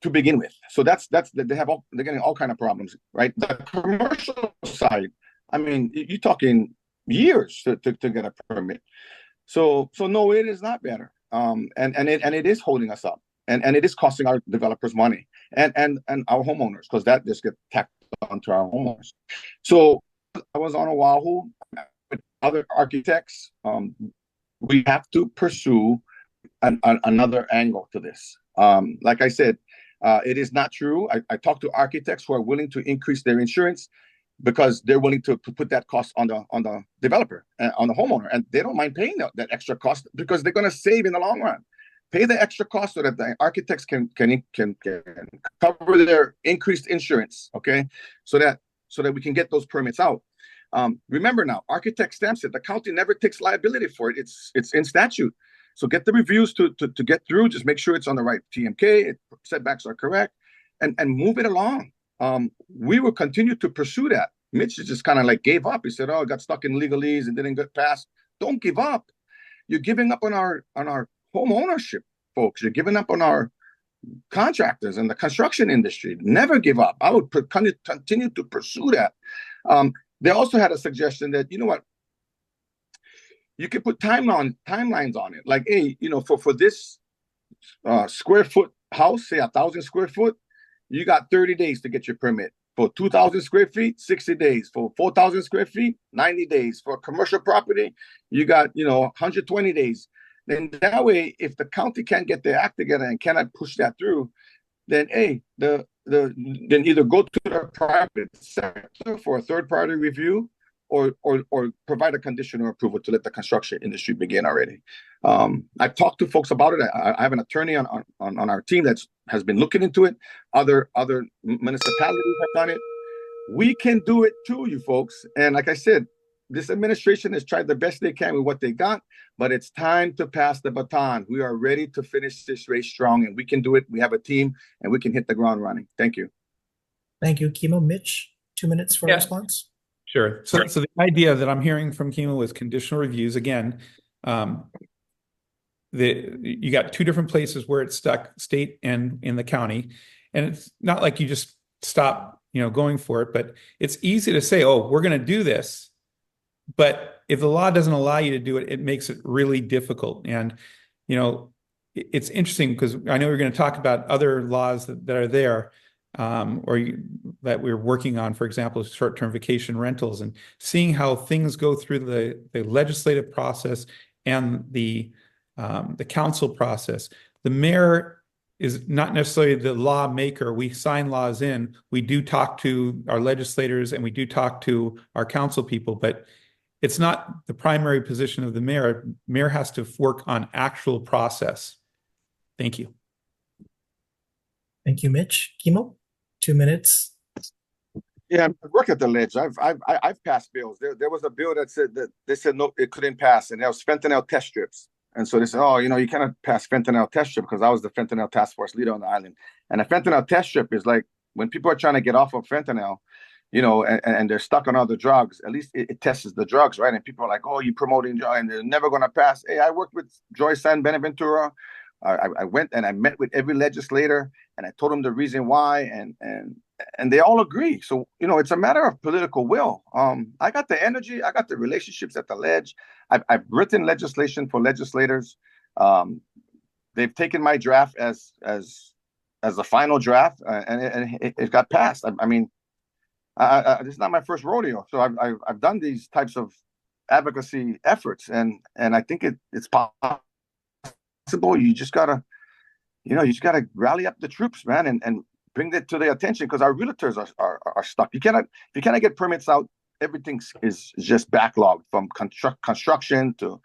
to begin with. So they're getting all kind of problems, right? The commercial side, I mean, you're talking years to get a permit. So no, it is not better. And it is holding us up, and it is costing our developers money and our homeowners, because that just gets tacked onto our homeowners. So I was on Oahu with other architects. We have to pursue another angle to this. Like I said, it is not true. I talked to architects who are willing to increase their insurance because they're willing to put that cost on the developer, on the homeowner, and they don't mind paying that extra cost because they're going to save in the long run. Pay the extra cost so that the architects can cover their increased insurance, okay? So that we can get those permits out. Remember now, architect stamps it. The county never takes liability for it. It's in statute. So get the reviews to get through. Just make sure it's on the right TMK, setbacks are correct, and move it along. We will continue to pursue that. Mitch just kind of like gave up. He said, "Oh, I got stuck in legalese and didn't get passed." Don't give up. You're giving up on our home ownership, folks. You're giving up on our contractors and the construction industry. Never give up. I would continue to pursue that. They also had a suggestion that, you know what, you could put timelines on it. Like, hey, for this square foot house, say 1,000 square foot, you got 30 days to get your permit. For 2,000 square feet, 60 days. For 4,000 square feet, 90 days. For commercial property, you got 120 days. Then that way, if the county can't get their act together and cannot push that through, then then either go to the private sector for a third-party review, or provide a conditional approval to let the construction industry begin already. I've talked to folks about it. I have an attorney on our team that has been looking into it. Other municipalities have done it. We can do it too, you folks. And like I said, this administration has tried the best they can with what they got, but it's time to pass the baton. We are ready to finish this race strong, and we can do it. We have a team, and we can hit the ground running. Thank you. Thank you, Kimo. Mitch, 2 minutes for a response. Sure. So the idea that I'm hearing from Kimo is conditional reviews. Again, you got two different places where it's stuck, state and in the county. And it's not like you just stop, going for it, but it's easy to say, oh, we're going to do this. But if the law doesn't allow you to do it, it makes it really difficult. And, it's interesting because I know we're going to talk about other laws that are there. That we're working on, for example, short-term vacation rentals, and seeing how things go through the legislative process and the the council process. The mayor is not necessarily the lawmaker. We sign laws in. We do talk to our legislators and we do talk to our council people, but it's not the primary position of the mayor. Mayor has to work on actual process. Thank you. Thank you, Mitch. Kimo, 2 minutes. Yeah, I work at the ledge. I've passed bills. There was a bill that said that they said no, it couldn't pass, and there was fentanyl test strips. And so they said, oh, you cannot pass fentanyl test strip, because I was the fentanyl task force leader on the island. And a fentanyl test strip is like when people are trying to get off of fentanyl, and they're stuck on other drugs. At least it tests the drugs, right? And people are like, oh, you're promoting drugs, and they're never going to pass. Hey, I worked with Joyce San Benaventura. I went and I met with every legislator, and I told them the reason why, and they all agree. So, it's a matter of political will. I got the energy, I got the relationships at the ledge. I've written legislation for legislators. They've taken my draft as the final draft, and it got passed. I mean, this is not my first rodeo. So I've done these types of advocacy efforts, and I think it's possible. You just gotta rally up the troops, man, and bring that to their attention, because our realtors are stuck. You cannot get permits out. Everything is just backlogged, from construction to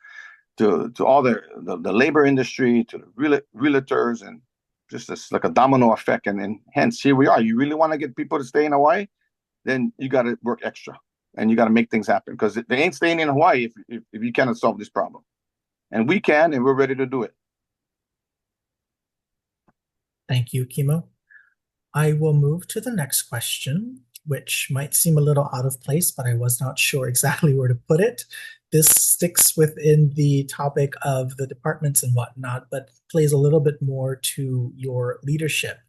all the labor industry, to the realtors, and just it's like a domino effect. And hence here we are. You really want to get people to stay in Hawaii, then you got to work extra, and you got to make things happen, because they ain't staying in Hawaii if you cannot solve this problem. And we can, and we're ready to do it. Thank you, Kimo. I will move to the next question, which might seem a little out of place, but I was not sure exactly where to put it. This sticks within the topic of the departments and whatnot, but plays a little bit more to your leadership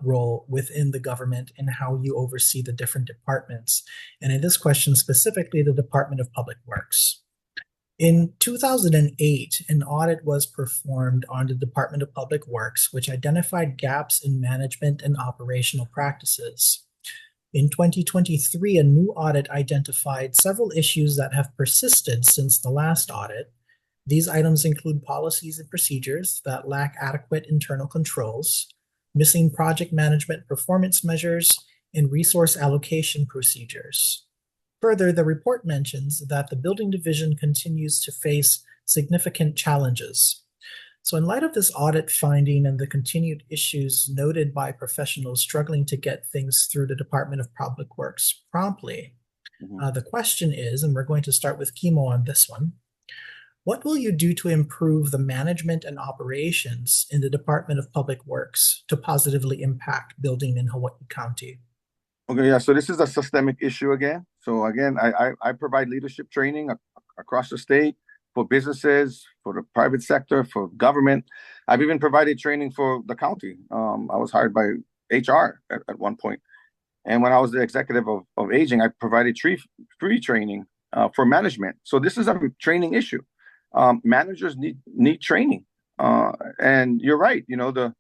role within the government and how you oversee the different departments. And in this question, specifically the Department of Public Works. In 2008, an audit was performed on the Department of Public Works, which identified gaps in management and operational practices. In 2023, a new audit identified several issues that have persisted since the last audit. These items include policies and procedures that lack adequate internal controls, missing project management performance measures, and resource allocation procedures. Further, the report mentions that the building division continues to face significant challenges. So in light of this audit finding and the continued issues noted by professionals struggling to get things through the Department of Public Works promptly, the question is, and we're going to start with Kimo on this one, what will you do to improve the management and operations in the Department of Public Works to positively impact building in Hawaii County? Okay, yeah, so this is a systemic issue again. So again, I provide leadership training across the state for businesses, for the private sector, for government. I've even provided training for the county. I was hired by HR at one point. And when I was the executive of aging, I provided free training for management. So this is a training issue. Managers need training. And you're right, the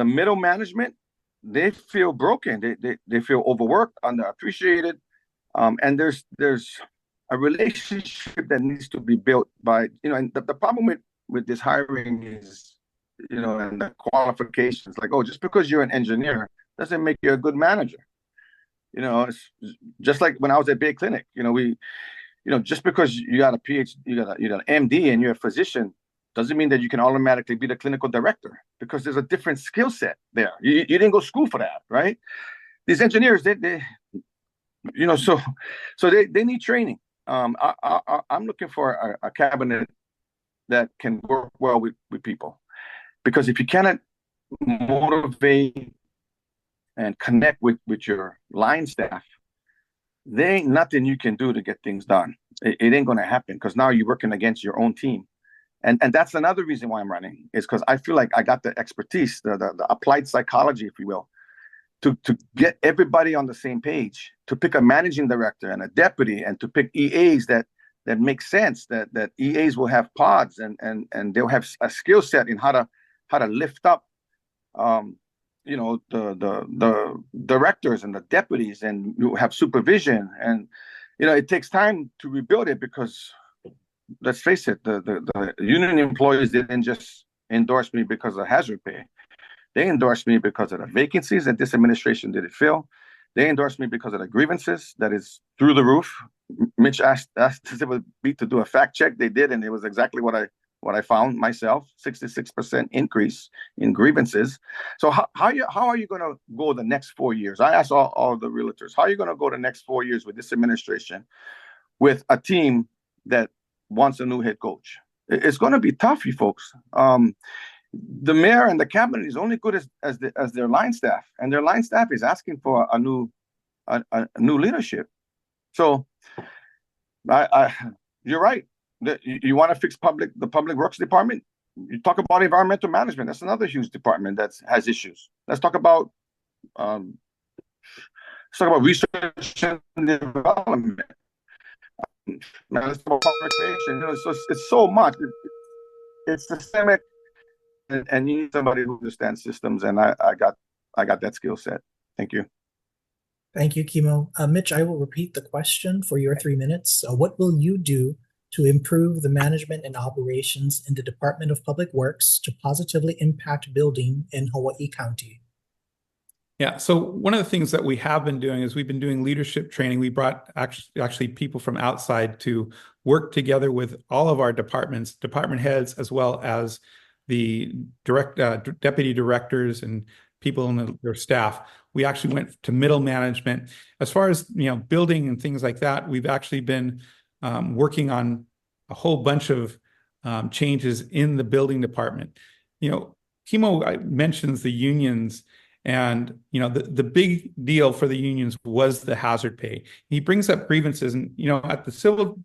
middle management, they feel broken. They feel overworked, underappreciated, and there's a relationship that needs to be built by And the problem with this hiring is and the qualifications, like, oh, just because you're an engineer doesn't make you a good manager. It's just like when I was at Bay Clinic. Just because you got a PhD, you got an MD, and you're a physician, doesn't mean that you can automatically be the clinical director, because there's a different skill set there. You didn't go to school for that, right? These engineers, they need training. I'm looking for a cabinet that can work well with people, because if you cannot motivate and connect with your line staff, there ain't nothing you can do to get things done. It ain't going to happen, because now you're working against your own team. And that's another reason why I'm running, is because I feel like I got the expertise, the applied psychology, if you will, to get everybody on the same page, to pick a managing director and a deputy, and to pick EAs that make sense, that EAs will have pods and they'll have a skill set in how to lift up the directors and the deputies, and you have supervision. And it takes time to rebuild it, because let's face it, the union employees didn't just endorse me because of hazard pay. They endorsed me because of the vacancies that this administration didn't fill. They endorsed me because of the grievances that is through the roof. Mitch asked me to do a fact check. They did, and it was exactly what I found myself: 66% increase in grievances. So how are you going to go the next 4 years? I asked all the realtors, how are you going to go the next 4 years with this administration, with a team that wants a new head coach? It's going to be tough, you folks. The mayor and the cabinet is only good as their line staff, and their line staff is asking for a new leadership. So, you're right. You want to fix the public works department. You talk about environmental management. That's another huge department that has issues. Let's talk about research and development. Let's talk about recreation. It's so much. It's systemic. And you need somebody who understands systems, and I got that skill set. Thank you. Thank you, Kimo. Mitch, I will repeat the question for your 3 minutes. What will you do to improve the management and operations in the Department of Public Works to positively impact building in Hawaii County? Yeah, so one of the things that we have been doing is we've been doing leadership training. We brought actually people from outside to work together with all of our departments, department heads, as well as the deputy directors and people in their staff. We actually went to middle management. As far as building and things like that, we've actually been working on a whole bunch of changes in the building department. Kimo mentions the unions, and the big deal for the unions was the hazard pay. He brings up grievances, and at the Civil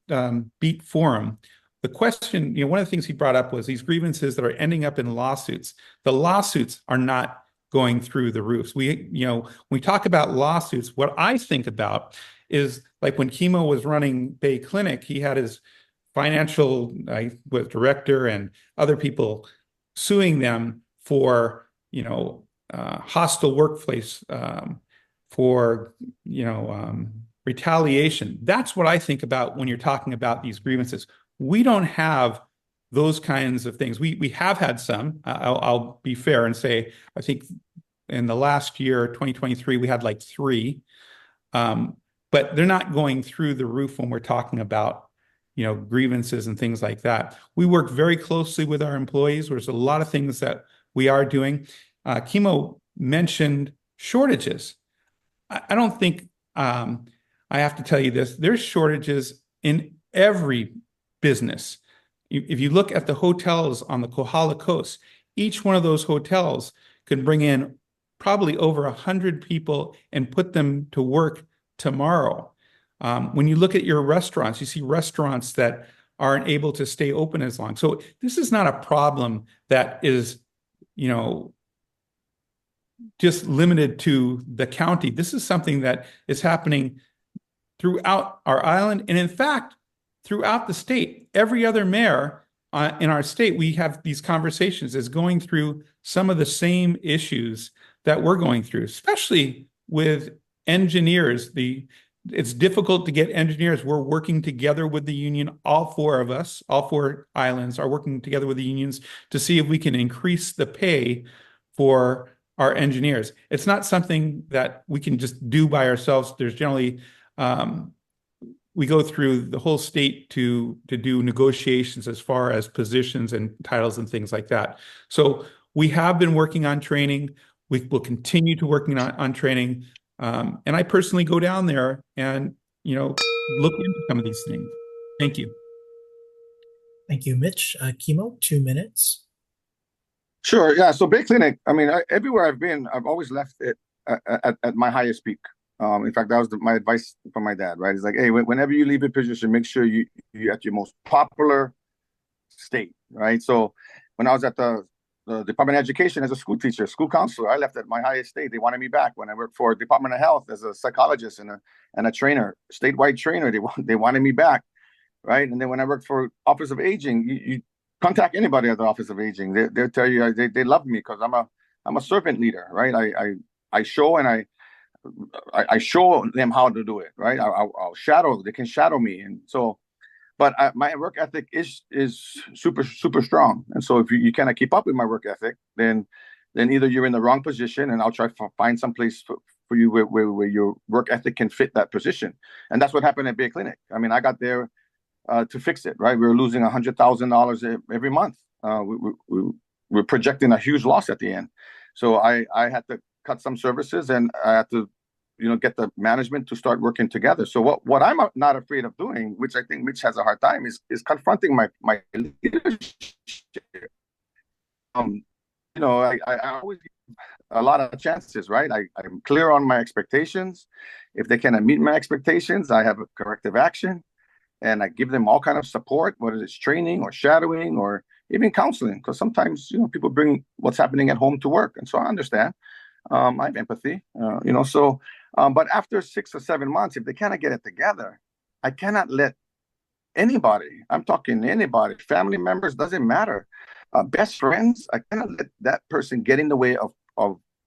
Beat Forum, the question, one of the things he brought up was these grievances that are ending up in lawsuits. The lawsuits are not going through the roofs. When we talk about lawsuits, what I think about is like when Kimo was running Bay Clinic, he had his financial director and other people suing them for hostile workplace, for retaliation. That's what I think about when you're talking about these grievances. We don't have those kinds of things. We have had some. I'll be fair and say, I think in the last year, 2023, we had like 3, but they're not going through the roof when we're talking about grievances and things like that. We work very closely with our employees. There's a lot of things that we are doing. Kimo mentioned shortages. I don't think I have to tell you this. There's shortages in every business. If you look at the hotels on the Kohala Coast, each one of those hotels can bring in probably over 100 people and put them to work tomorrow. When you look at your restaurants, you see restaurants that aren't able to stay open as long. So this is not a problem that is, just limited to the county. This is something that is happening throughout our island, and in fact, throughout the state. Every other mayor in our state, we have these conversations, is going through some of the same issues that we're going through, especially with engineers. It's difficult to get engineers. We're working together with the union. All 4 of us, all 4 islands are working together with the unions to see if we can increase the pay for our engineers. It's not something that we can just do by ourselves. There's generally, we go through the whole state to do negotiations as far as positions and titles and things like that. So we have been working on training. We will continue to working on training. And I personally go down there and, look into some of these things. Thank you. Thank you, Mitch. Kimo, 2 minutes. Sure. Yeah. So Bay Clinic, everywhere I've been, I've always left it at my highest peak. In fact, that was my advice from my dad, right? He's like, hey, whenever you leave a position, make sure you're at your most popular state, right? So when I was at the Department of Education as a school teacher, school counselor, I left at my highest state. They wanted me back. When I worked for Department of Health as a psychologist and a trainer, statewide trainer, they wanted me back, right? And then when I worked for Office of Aging, you contact anybody at the Office of Aging, they'll tell you they love me because I'm a servant leader, right? I show and I show them how to do it, right? I'll shadow. They can shadow me, and so but my work ethic is super strong. And so if you cannot keep up with my work ethic, then either you're in the wrong position, and I'll try to find some place for you where your work ethic can fit that position. And that's what happened at Bay Clinic. I mean, I got there to fix it, right? We were losing $100,000 every month. We're projecting a huge loss at the end. So I had to cut some services, and I had to, get the management to start working together. So what I'm not afraid of doing, which I think Mitch has a hard time, is confronting my leadership. I always give a lot of chances, right? I'm clear on my expectations. If they cannot meet my expectations, I have a corrective action, and I give them all kind of support, whether it's training or shadowing or even counseling, because sometimes people bring what's happening at home to work, and so I understand. I have empathy, but after 6 or 7 months, if they cannot get it together, I cannot let anybody, I'm talking anybody, family members, doesn't matter, best friends, I cannot let that person get in the way of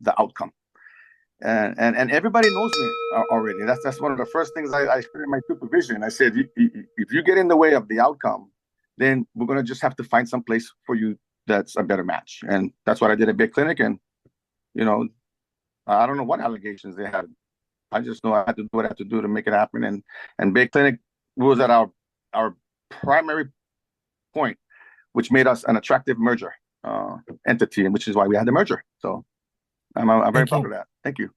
the outcome. And everybody knows me already. That's one of the first things I said in my supervision. I said, if you get in the way of the outcome, then we're going to just have to find some place for you that's a better match. And that's what I did at Big Clinic. And, I don't know what allegations they had. I just know I had to do what I had to do to make it happen. And Big Clinic was at our primary point, which made us an attractive merger entity, and which is why we had the merger. So I'm very proud of that. Thank you.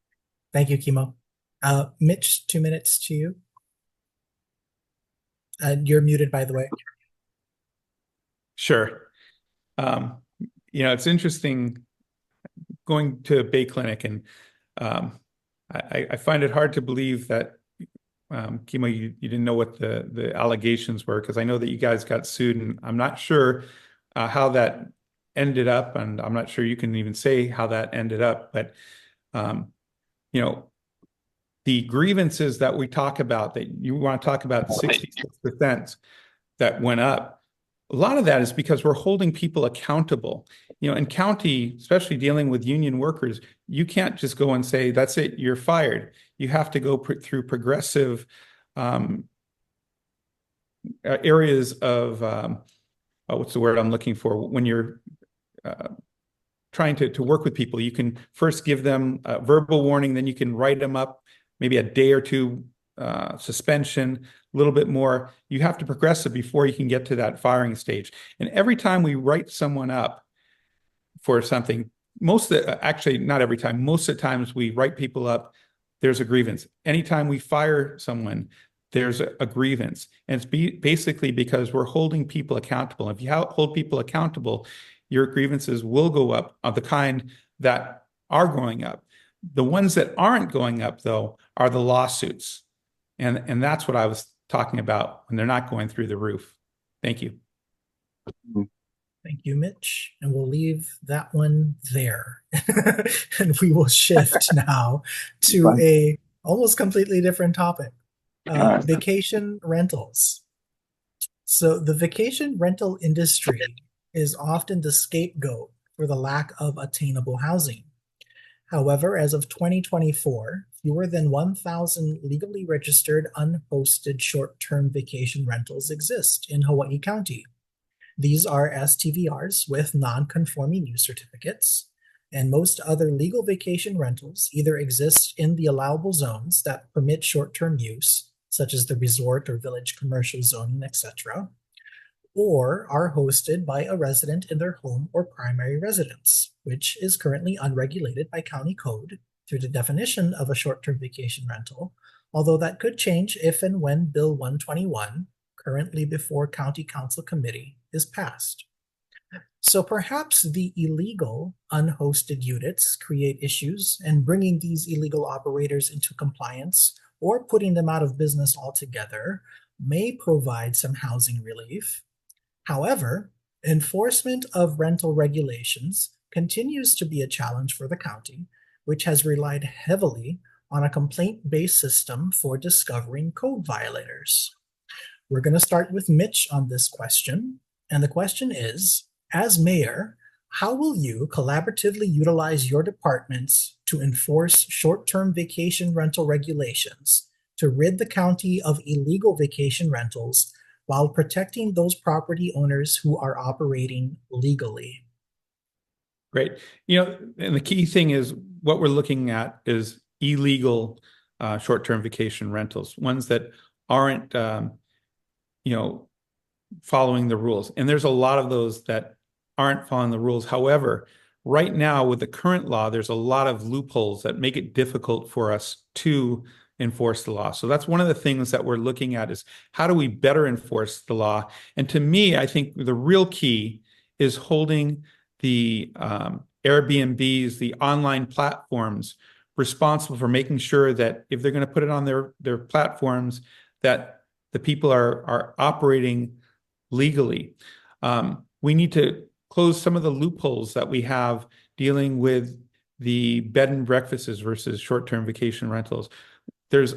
Thank you, Kimo. Mitch, 2 minutes to you. You're muted, by the way. Sure. It's interesting going to Bay Clinic, and I find it hard to believe that, Kimo, you didn't know what the allegations were, because I know that you guys got sued, and I'm not sure how that ended up, and I'm not sure you can even say how that ended up, but the grievances that we talk about, that you want to talk about, 66% that went up, a lot of that is because we're holding people accountable. In county, especially dealing with union workers, you can't just go and say, that's it, you're fired. You have to go through progressive areas of, what's the word I'm looking for? When you're trying to work with people, you can first give them a verbal warning, then you can write them up, maybe a day or two suspension, a little bit more. You have to progress it before you can get to that firing stage. And every time we write someone up for something, actually not every time, most of the times we write people up, there's a grievance. Anytime we fire someone, there's a grievance. And it's basically because we're holding people accountable. If you hold people accountable, your grievances will go up, of the kind that are going up. The ones that aren't going up, though, are the lawsuits. And that's what I was talking about, when they're not going through the roof. Thank you. Thank you, Mitch. And we'll leave that one there. And we will shift now to a almost completely different topic. Vacation rentals. So the vacation rental industry is often the scapegoat for the lack of attainable housing. However, as of 2024, fewer than 1,000 legally registered unhosted short-term vacation rentals exist in Hawaii County. These are STVRs with non-conforming use certificates, and most other legal vacation rentals either exist in the allowable zones that permit short-term use, such as the resort or village commercial zoning, etc., or are hosted by a resident in their home or primary residence, which is currently unregulated by county code through the definition of a short-term vacation rental, although that could change if and when Bill 121, currently before County Council Committee, is passed. So perhaps the illegal unhosted units create issues, and bringing these illegal operators into compliance or putting them out of business altogether may provide some housing relief. However, enforcement of rental regulations continues to be a challenge for the county, which has relied heavily on a complaint-based system for discovering code violators. We're going to start with Mitch on this question, and the question is, as mayor, how will you collaboratively utilize your departments to enforce short-term vacation rental regulations to rid the county of illegal vacation rentals while protecting those property owners who are operating legally. Great. And the key thing is what we're looking at is illegal short-term vacation rentals, ones that aren't, following the rules. And there's a lot of those that aren't following the rules. However, right now with the current law, there's a lot of loopholes that make it difficult for us to enforce the law. So that's one of the things that we're looking at is how do we better enforce the law? And to me, I think the real key is holding the Airbnbs, the online platforms responsible for making sure that if they're going to put it on their platforms, that the people are operating legally. We need to close some of the loopholes that we have dealing with the bed and breakfasts versus short-term vacation rentals. There's,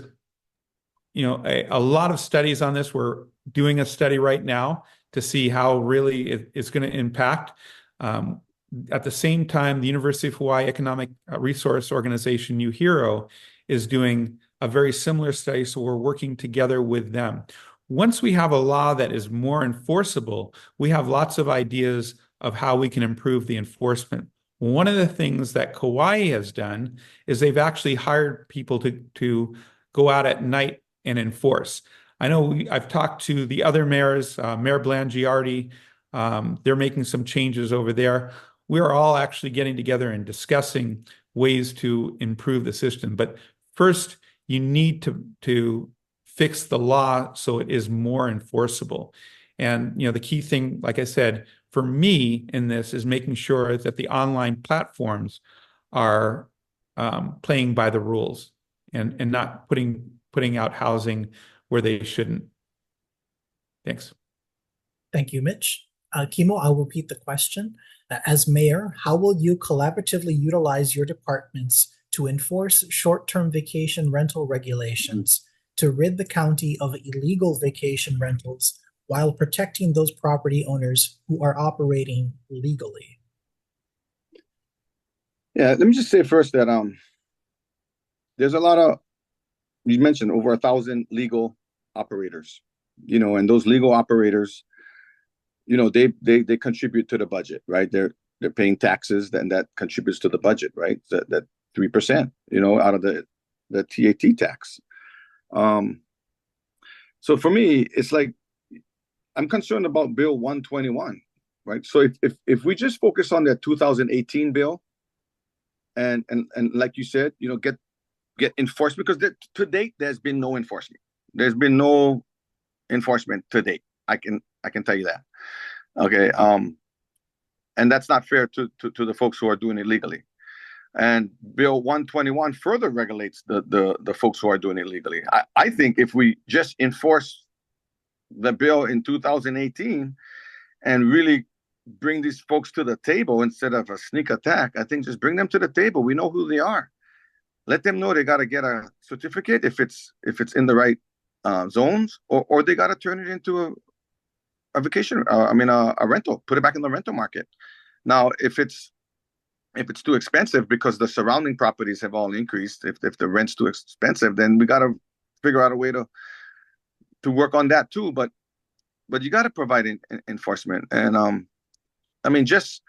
a lot of studies on this. We're doing a study right now to see how really it's going to impact. At the same time, the University of Hawaii Economic Resource Organization, UHIRO, is doing a very similar study, so we're working together with them. Once we have a law that is more enforceable, we have lots of ideas of how we can improve the enforcement. One of the things that Kauai has done is they've actually hired people to go out at night and enforce. I know I've talked to the other mayors, Mayor Blangiardi. They're making some changes over there. We're all actually getting together and discussing ways to improve the system. But first, you need to fix the law so it is more enforceable. And the key thing, like I said, for me in this is making sure that the online platforms are playing by the rules and not putting out housing where they shouldn't. Thanks. Thank you, Mitch. Kimo, I'll repeat the question. As mayor, how will you collaboratively utilize your departments to enforce short-term vacation rental regulations to rid the county of illegal vacation rentals while protecting those property owners who are operating legally? Yeah, let me just say first that there's a lot of, you mentioned over 1,000 legal operators, and those legal operators, they contribute to the budget, right? They're paying taxes, and that contributes to the budget, right? That 3%, out of the TAT tax. So for me, it's like I'm concerned about Bill 121, right? So if we just focus on that 2018 bill, and like you said, get enforcement, because to date there's been no enforcement. There's been no enforcement to date. I can tell you that. Okay. And that's not fair to the folks who are doing it legally. And Bill 121 further regulates the folks who are doing it legally. I think if we just enforce the bill in 2018 and really bring these folks to the table instead of a sneak attack, I think just bring them to the table. We know who they are. Let them know they got to get a certificate if it's in the right zones, or they got to turn it into a vacation, a rental, put it back in the rental market. Now, if it's too expensive because the surrounding properties have all increased, if the rent's too expensive, then we got to figure out a way to work on that too. But you got to provide enforcement. And just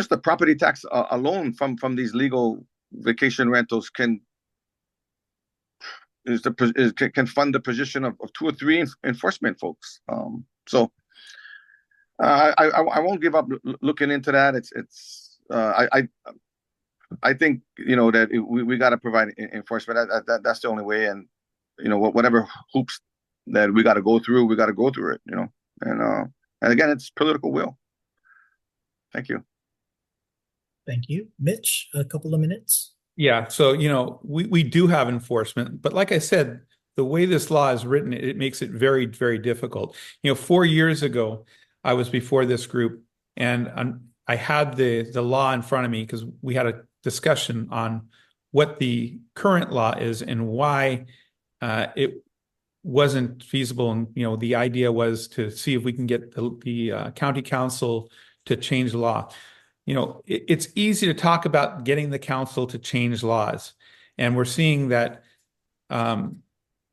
the property tax alone from these legal vacation rentals can fund the position of 2 or 3 enforcement folks. So I won't give up looking into that. I think that we got to provide enforcement. That's the only way. And whatever hoops that we got to go through, we got to go through it. And again, it's political will. Thank you. Thank you. Mitch, a couple of minutes. Yeah, so we do have enforcement, but like I said, the way this law is written, it makes it very, very difficult. 4 years ago, I was before this group, and I had the law in front of me because we had a discussion on what the current law is and why it wasn't feasible. And the idea was to see if we can get the county council to change the law. It's easy to talk about getting the council to change laws, and we're seeing that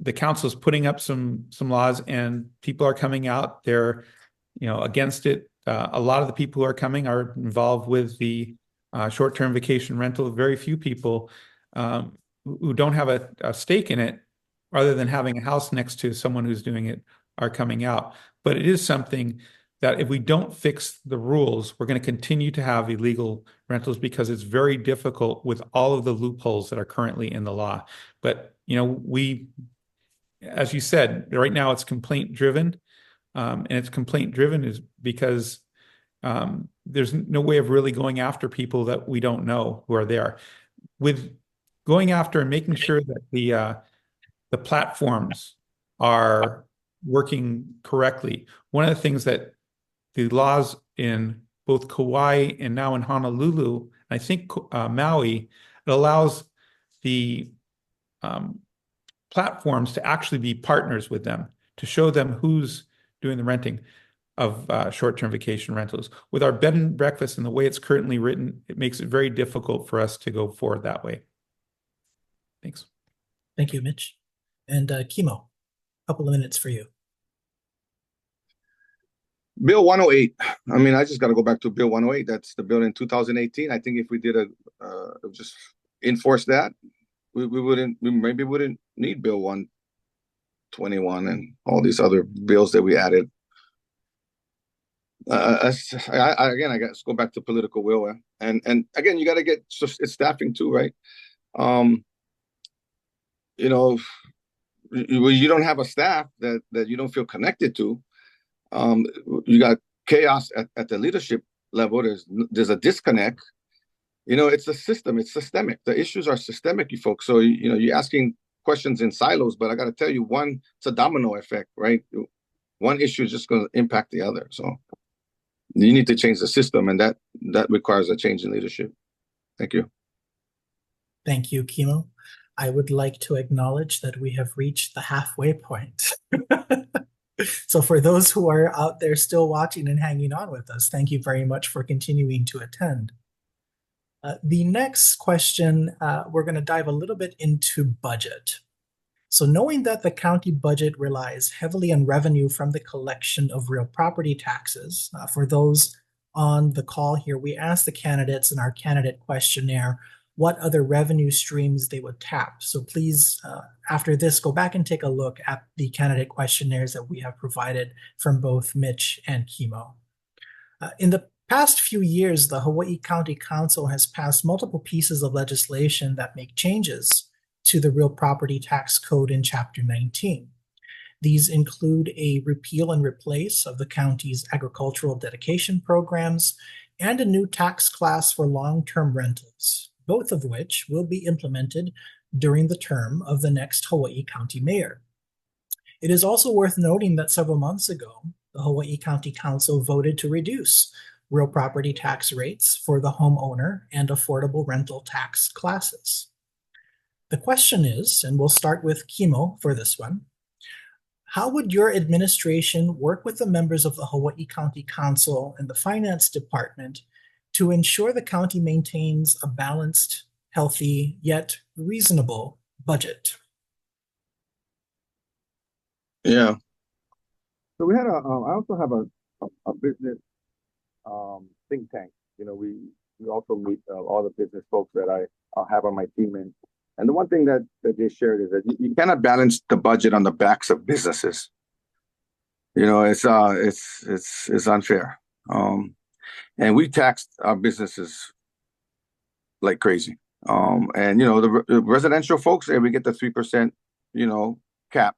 the council is putting up some laws, and people are coming out. They're against it. A lot of the people who are coming are involved with the short-term vacation rental. Very few people who don't have a stake in it, other than having a house next to someone who's doing it, are coming out. But it is something that if we don't fix the rules, we're going to continue to have illegal rentals, because it's very difficult with all of the loopholes that are currently in the law. But as you said, right now it's complaint driven. And it's complaint driven is because there's no way of really going after people that we don't know who are there. With going after and making sure that the platforms are working correctly. One of the things that the laws in both Kauai and now in Honolulu, I think Maui, it allows the platforms to actually be partners with them, to show them who's doing the renting of short-term vacation rentals. With our bed and breakfast and the way it's currently written, it makes it very difficult for us to go forward that way. Thanks. Thank you, Mitch. And Kimo, a couple of minutes for you. Bill 108. I mean, I just got to go back to Bill 108. That's the bill in 2018. I think if we did just enforce that, we maybe wouldn't need Bill 121 and all these other bills that we added. Again, I got to go back to political will, and again, you got to get it's staffing too, right? You don't have a staff that you don't feel connected to. You got chaos at the leadership level. There's a disconnect. It's a system. It's systemic. The issues are systemic, you folks. So you're asking questions in silos, but I got to tell you, it's a domino effect, right? One issue is just going to impact the other. So you need to change the system, and that requires a change in leadership. Thank you. Thank you, Kimo. I would like to acknowledge that we have reached the halfway point. So for those who are out there still watching and hanging on with us, thank you very much for continuing to attend. The next question, we're going to dive a little bit into budget. So knowing that the county budget relies heavily on revenue from the collection of real property taxes, for those on the call here, we asked the candidates in our candidate questionnaire what other revenue streams they would tap. So please, after this, go back and take a look at the candidate questionnaires that we have provided from both Mitch and Kimo. In the past few years, the Hawaii County Council has passed multiple pieces of legislation that make changes to the real property tax code in Chapter 19. These include a repeal and replace of the county's agricultural dedication programs and a new tax class for long-term rentals, both of which will be implemented during the term of the next Hawaii County Mayor. It is also worth noting that several months ago, the Hawaii County Council voted to reduce real property tax rates for the homeowner and affordable rental tax classes. The question is, and we'll start with Kimo for this one, how would your administration work with the members of the Hawaii County Council and the Finance Department to ensure the county maintains a balanced, healthy, yet reasonable budget? Yeah. So we had I also have a business think tank. We also meet all the business folks that I'll have on my team, and the one thing that they shared is that you cannot balance the budget on the backs of businesses. It's unfair. And we taxed our businesses like crazy. And the residential folks, we get the 3%, cap.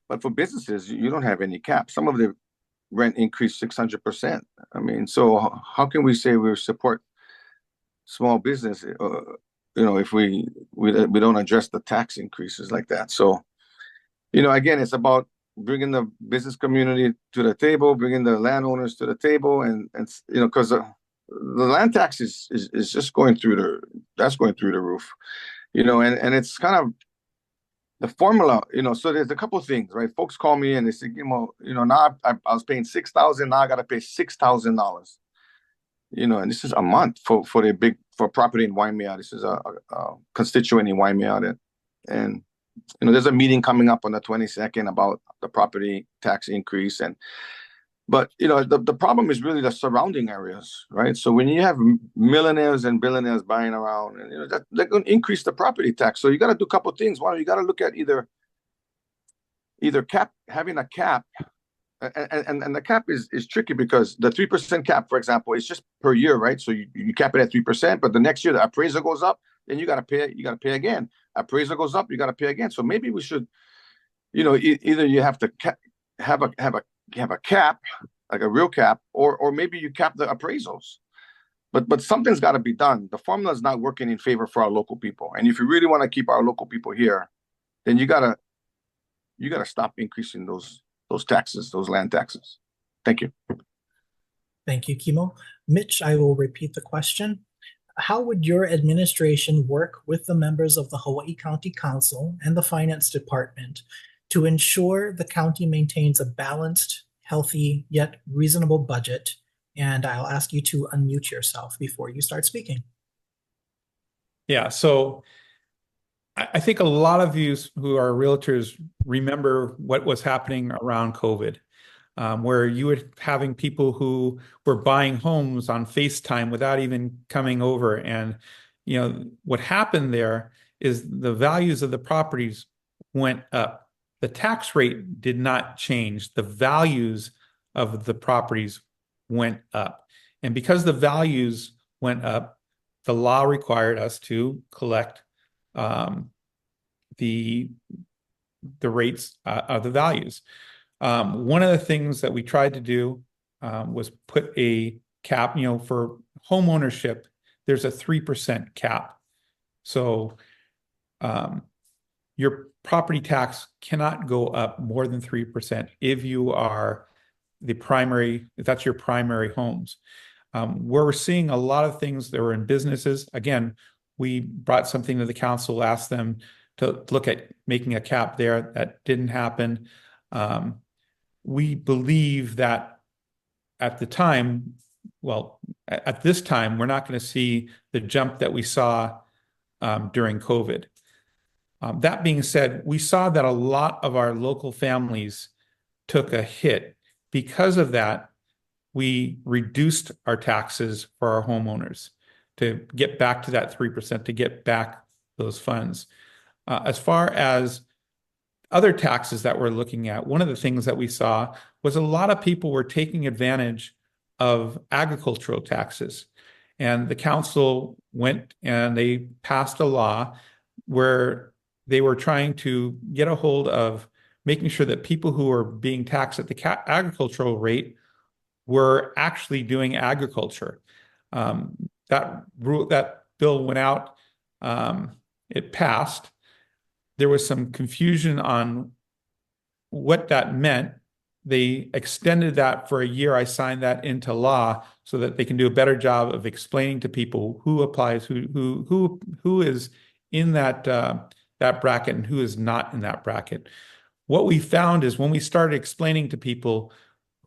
But for businesses, you don't have any cap. Some of the rent increased 600%. I mean, so how can we say we support small business, if we don't address the tax increases like that? So, again, it's about bringing the business community to the table, bringing the landowners to the table, and because the land tax is just going through the roof, and it's kind of the formula, so there's a couple of things, right? Folks call me and they say, now I was paying $6,000, now I got to pay $6,000, and this is a month for property in Waimea. This is a constituent in Waimea, and there's a meeting coming up on the 22nd about the property tax increase. But the problem is really the surrounding areas, right? So when you have millionaires and billionaires buying around, and that they're going to increase the property tax. So you got to do a couple of things. One, you got to look at either having a cap, and the cap is tricky because the 3% cap, for example, is just per year, right? So you cap it at 3%, but the next year the appraisal goes up, then you got to pay. You got to pay again. Appraisal goes up, you got to pay again. So maybe we should, either you have to have a cap, like a real cap, or maybe you cap the appraisals. But something's got to be done. The formula is not working in favor for our local people. And if you really want to keep our local people here, then you gotta stop increasing those taxes, those land taxes. Thank you. Thank you, Kimo. Mitch, I will repeat the question. How would your administration work with the members of the Hawaii County Council and the Finance Department to ensure the county maintains a balanced, healthy, yet reasonable budget? And I'll ask you to unmute yourself before you start speaking. Yeah, so I think a lot of you who are realtors remember what was happening around COVID, where you were having people who were buying homes on FaceTime without even coming over. And, what happened there is the values of the properties went up. The tax rate did not change. The values of the properties went up. And because the values went up, the law required us to collect the rates of the values. One of the things that we tried to do was put a cap, for home ownership, there's a 3% cap. So your property tax cannot go up more than 3% if you are if that's your primary homes. Where we're seeing a lot of things that were in businesses, again, we brought something to the council, asked them to look at making a cap there. That didn't happen. We believe that at this time, we're not going to see the jump that we saw during COVID. That being said, we saw that a lot of our local families took a hit. Because of that, we reduced our taxes for our homeowners to get back to that 3%, to get back those funds. As far as other taxes that we're looking at, one of the things that we saw was a lot of people were taking advantage of agricultural taxes. And the council went and they passed a law where they were trying to get a hold of making sure that people who are being taxed at the agricultural rate were actually doing agriculture. That bill went out, it passed. There was some confusion on what that meant. They extended that for a year. I signed that into law so that they can do a better job of explaining to people who applies, who is in that bracket and who is not in that bracket. What we found is when we started explaining to people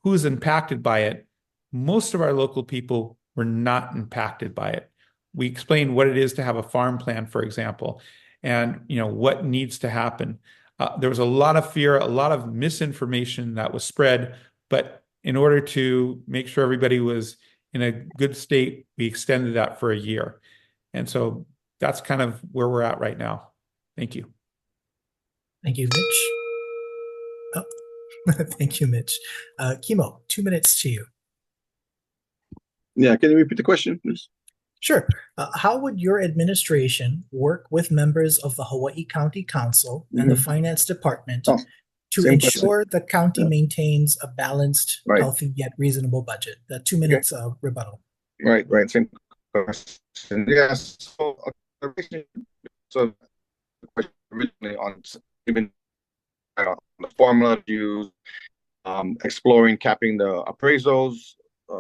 who's impacted by it, most of our local people were not impacted by it. We explained what it is to have a farm plan, for example, and what needs to happen. There was a lot of fear, a lot of misinformation that was spread, but in order to make sure everybody was in a good state, we extended that for a year. And so that's kind of where we're at right now. Thank you. Thank you, Mitch. Oh, thank you, Mitch. Kimo, 2 minutes to you. Yeah, can you repeat the question, please? Sure. How would your administration work with members of the Hawaii County Council and the Finance Department to ensure the county maintains a balanced, healthy, yet reasonable budget? 2 minutes of rebuttal. Right. Same question. Yes. So the question originally on even the formula used, exploring capping the appraisals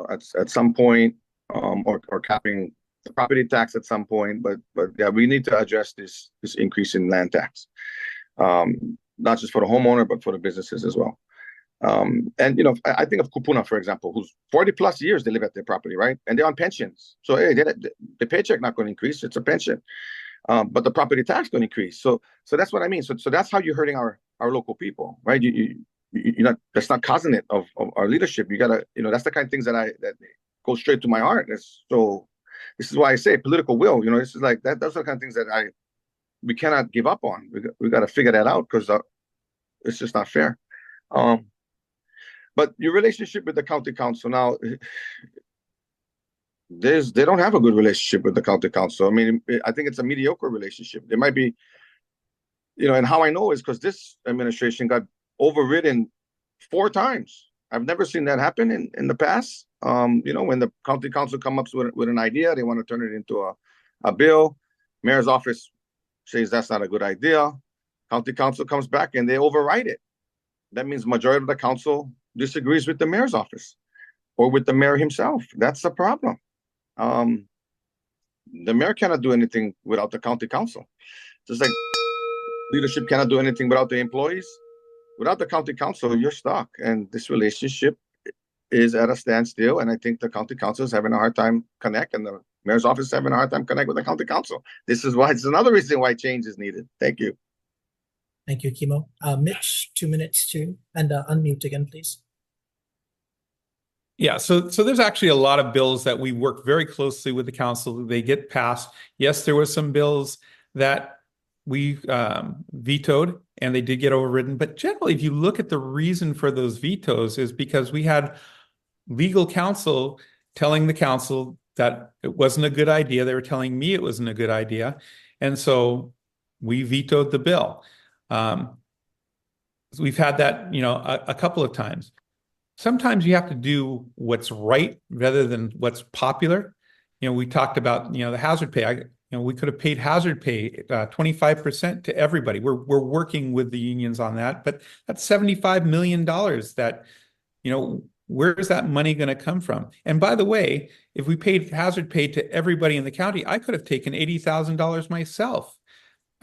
at some point, or capping the property tax at some point, but yeah, we need to address this increase in land tax, not just for the homeowner, but for the businesses as well. And I think of Kupuna, for example, who's 40 plus years they live at their property, right? And they're on pensions, so hey, the paycheck not going to increase; it's a pension. but the property tax going to increase. So that's what I mean. So that's how you're hurting our local people, right? You're not, that's not cognate of our leadership. You gotta, that's the kind of things that go straight to my heart. So this is why I say political will. This is like that. Those are the kind of things that we cannot give up on. We got to figure that out because it's just not fair. But your relationship with the county council now, they don't have a good relationship with the county council. I mean, I think it's a mediocre relationship. There might be, and how I know is because this administration got overridden 4 times. I've never seen that happen in the past. When the county council comes up with an idea, they want to turn it into a bill. Mayor's office says that's not a good idea. County council comes back and they override it. That means majority of the council disagrees with the mayor's office or with the mayor himself. That's the problem. The mayor cannot do anything without the county council. Just like leadership cannot do anything without the employees. Without the county council, you're stuck. And this relationship is at a standstill. And I think the county council is having a hard time connect, and the mayor's office is having a hard time connect with the county council. This is why it's another reason why change is needed. Thank you. Thank you, Kimo. Mitch, 2 minutes too, and unmute again, please. Yeah, so there's actually a lot of bills that we work very closely with the council. They get passed. Yes, there were some bills that we vetoed and they did get overridden. But generally, if you look at the reason for those vetoes is because we had legal counsel telling the council that it wasn't a good idea. They were telling me it wasn't a good idea. And so we vetoed the bill. So we've had that, a couple of times. Sometimes you have to do what's right rather than what's popular. We talked about, the hazard pay. We could have paid hazard pay 25% to everybody. We're working with the unions on that, but that's $75 million that, where is that money going to come from? And by the way, if we paid hazard pay to everybody in the county, I could have taken $80,000 myself.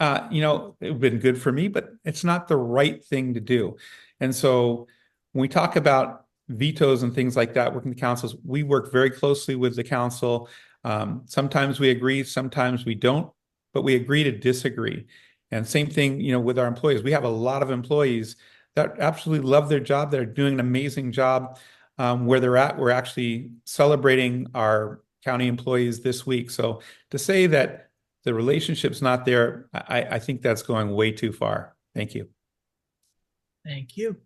It would have been good for me, but it's not the right thing to do. And so when we talk about vetoes and things like that, working with councils, we work very closely with the council. Sometimes we agree, sometimes we don't, but we agree to disagree. And same thing, with our employees. We have a lot of employees that absolutely love their job. They're doing an amazing job where they're at. We're actually celebrating our county employees this week. So to say that the relationship's not there, I think that's going way too far. Thank you. Thank you.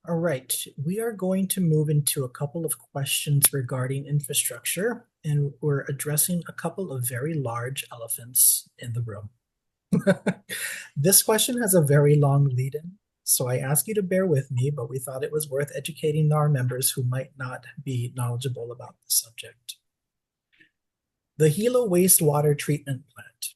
All right, we are going to move into a couple of questions regarding infrastructure, and we're addressing a couple of very large elephants in the room. This question has a very long lead-in, so I ask you to bear with me, but we thought it was worth educating our members who might not be knowledgeable about the subject. The Hilo wastewater treatment plant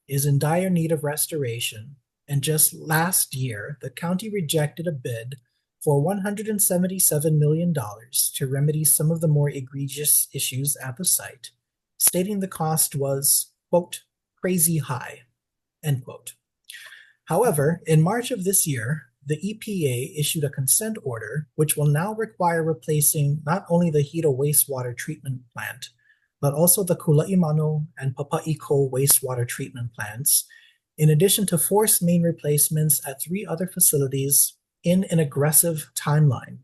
is in dire need of restoration, and just last year, the county rejected a bid for $177 million to remedy some of the more egregious issues at the site, stating the cost was, quote, crazy high, end quote. However, in March of this year, the EPA issued a consent order which will now require replacing not only the Hilo wastewater treatment plant, but also the Kulaimano and Papa'iko wastewater treatment plants, in addition to forced main replacements at 3 other facilities in an aggressive timeline.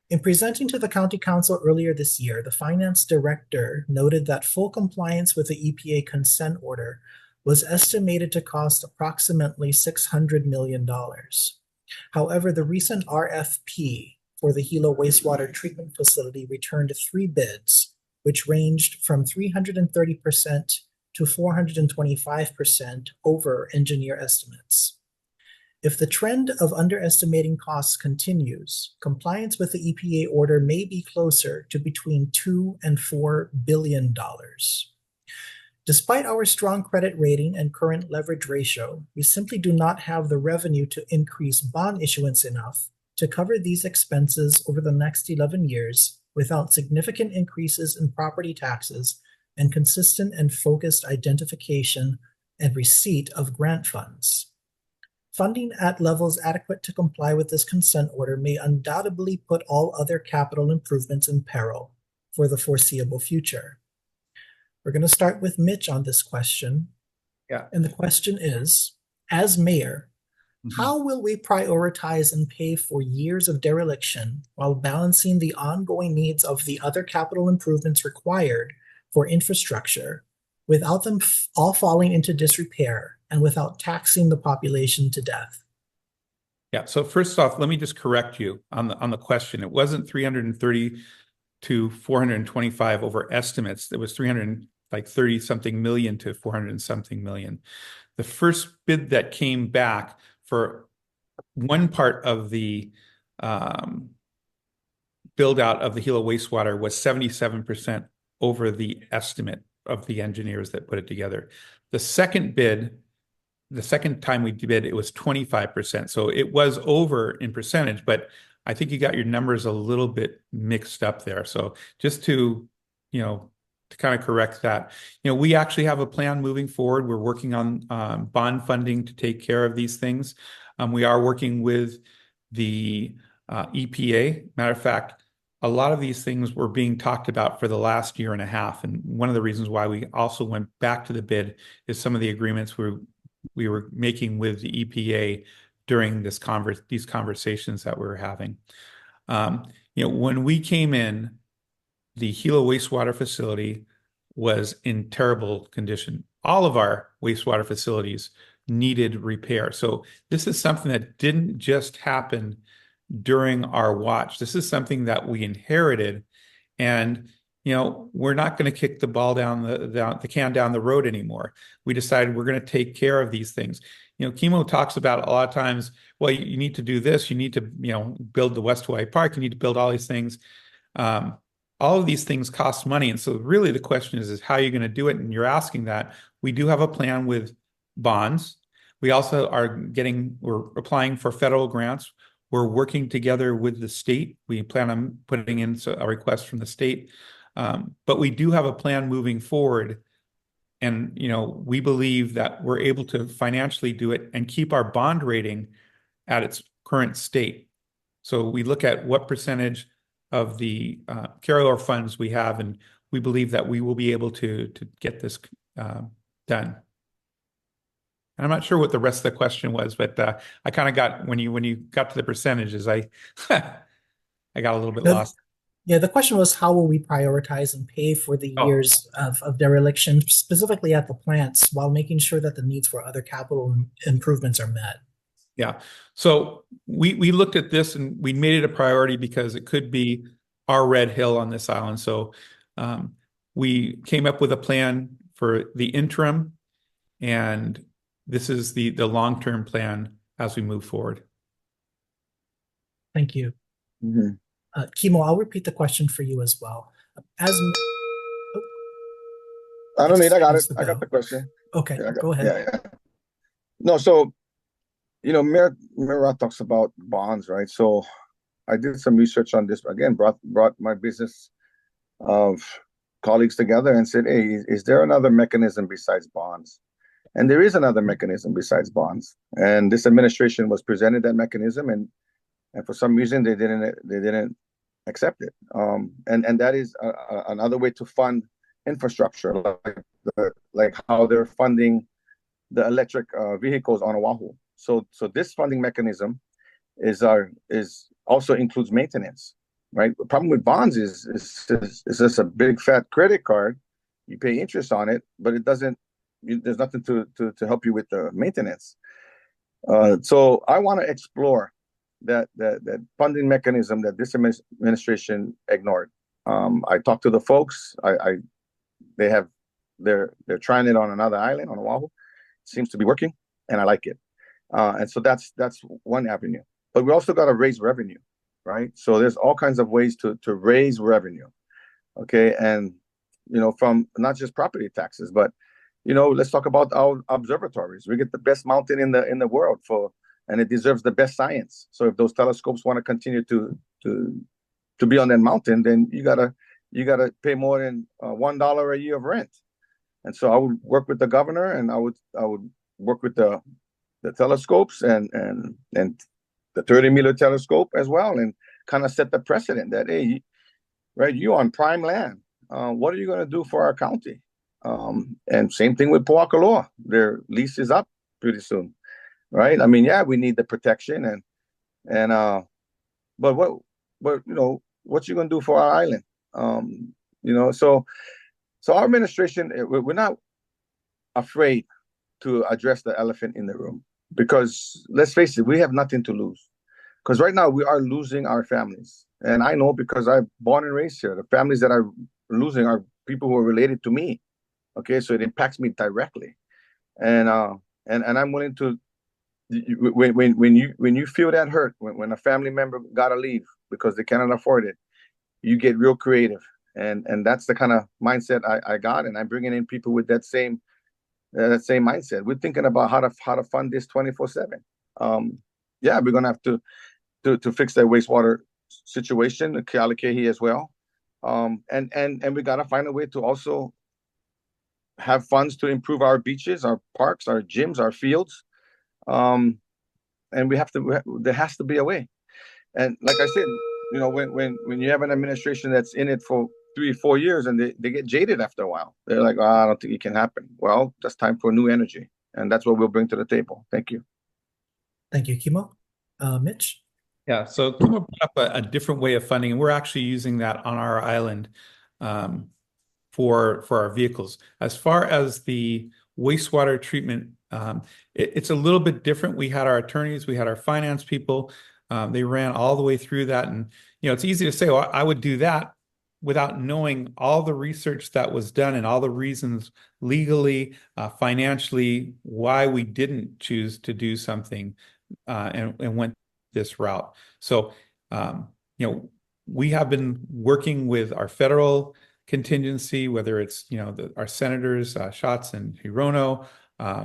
In presenting to the County Council earlier this year, the Finance Director noted that full compliance with the EPA consent order was estimated to cost approximately $600 million. However, the recent RFP for the Hilo wastewater treatment facility returned 3 bids, which ranged from 330% to 425% over engineer estimates. If the trend of underestimating costs continues, compliance with the EPA order may be closer to between $2 and $4 billion. Despite our strong credit rating and current leverage ratio, we simply do not have the revenue to increase bond issuance enough to cover these expenses over the next 11 years without significant increases in property taxes and consistent and focused identification and receipt of grant funds. Funding at levels adequate to comply with this consent order may undoubtedly put all other capital improvements in peril for the foreseeable future. We're going to start with Mitch on this question. Yeah. And the question is, as mayor, how will we prioritize and pay for years of dereliction while balancing the ongoing needs of the other capital improvements required for infrastructure without them all falling into disrepair and without taxing the population to death? Yeah. So first off, let me just correct you on the question. It wasn't 330 to 425 over estimates. It was 330 something million to 400 something million. The first bid that came back for one part of the build out of the Gila wastewater was 77% over the estimate of the engineers that put it together. The second bid, the second time we bid, it was 25%. So it was over in percentage, but I think you got your numbers a little bit mixed up there. So just to kind of correct that, we actually have a plan moving forward. We're working on bond funding to take care of these things. We are working with the EPA. Matter of fact, a lot of these things were being talked about for the last year and a half. And one of the reasons why we also went back to the bid is some of the agreements we were making with the EPA during these conversations that we were having. When we came in, the Gila wastewater facility was in terrible condition. All of our wastewater facilities needed repair. So this is something that didn't just happen during our watch. This is something that we inherited, and we're not going to kick the ball down the can down the road anymore. We decided we're going to take care of these things. Chemo talks about a lot of times, well, you need to do this, you need to build the West Hawaii Park, you need to build all these things. All of these things cost money, and so really the question is how are you going to do it? And you're asking that. We do have a plan with bonds. We also we're applying for federal grants. We're working together with the state. We plan on putting in a request from the state. But we do have a plan moving forward. And, we believe that we're able to financially do it and keep our bond rating at its current state. So we look at what percentage of the carryover funds we have, and we believe that we will be able to get this done. And I'm not sure what the rest of the question was, but I kind of got when you got to the percentages, I got a little bit lost. Yeah, the question was how will we prioritize and pay for the years of dereliction, specifically at the plants, while making sure that the needs for other capital improvements are met? Yeah. So we looked at this and we made it a priority because it could be our red hill on this island. So we came up with a plan for the interim, and this is the long-term plan as we move forward. Thank you. Mm-hmm. Chemo, I'll repeat the question for you as well. I don't need. I got it. I got the question. Okay, go ahead. Yeah. No, so Mayor Roth talks about bonds, right? So I did some research on this. Again, brought my business of colleagues together and said, hey, is there another mechanism besides bonds? And there is another mechanism besides bonds. And this administration was presented that mechanism, and for some reason they didn't accept it. And that is another way to fund infrastructure, like how they're funding the electric vehicles on Oahu. So this funding mechanism is also includes maintenance, right? The problem with bonds is just a big fat credit card. You pay interest on it, but it doesn't. There's nothing to help you with the maintenance. So I want to explore that funding mechanism that this administration ignored. I talked to the folks. They're trying it on another island on Oahu. It seems to be working, and I like it. And so that's one avenue. But we also got to raise revenue, right? So there's all kinds of ways to raise revenue, okay? And from not just property taxes, but let's talk about our observatories. We get the best mountain in the world and it deserves the best science. So if those telescopes want to continue to be on that mountain, then you gotta pay more than $1 a year of rent. And so I would work with the governor, and I would work with the telescopes and the 30-meter telescope as well, and kind of set the precedent that, hey, right, you're on prime land. What are you going to do for our county? And same thing with Poakaloa. Their lease is up pretty soon, right? I mean, yeah, we need the protection but what you gonna do for our island? So our administration, we're not afraid to address the elephant in the room, because let's face it, we have nothing to lose. Because right now we are losing our families, and I know because I'm born and raised here. The families that are losing are people who are related to me. Okay, so it impacts me directly, and I'm willing to. When you feel that hurt, when a family member gotta leave because they cannot afford it, you get real creative, and that's the kind of mindset I got, and I'm bringing in people with that same mindset. We're thinking about how to fund this 24/7. Yeah, we're gonna have to fix that wastewater situation, the Kealikehi as well, and we gotta find a way to also have funds to improve our beaches, our parks, our gyms, our fields, and there has to be a way. And like I said, when you have an administration that's in it for 3 or 4 years and they get jaded after a while, they're like, I don't think it can happen. Well, that's time for new energy, and that's what we'll bring to the table. Thank you. Thank you, Kimo. Mitch? Yeah, so Kimo brought up a different way of funding, and we're actually using that on our island for our vehicles. As far as the wastewater treatment, it's a little bit different. We had our attorneys, we had our finance people. They ran all the way through that, and it's easy to say, well, I would do that without knowing all the research that was done and all the reasons legally, financially, why we didn't choose to do something and went this route. So, we have been working with our federal contingency, whether it's, our senators, Schatz and Hirono,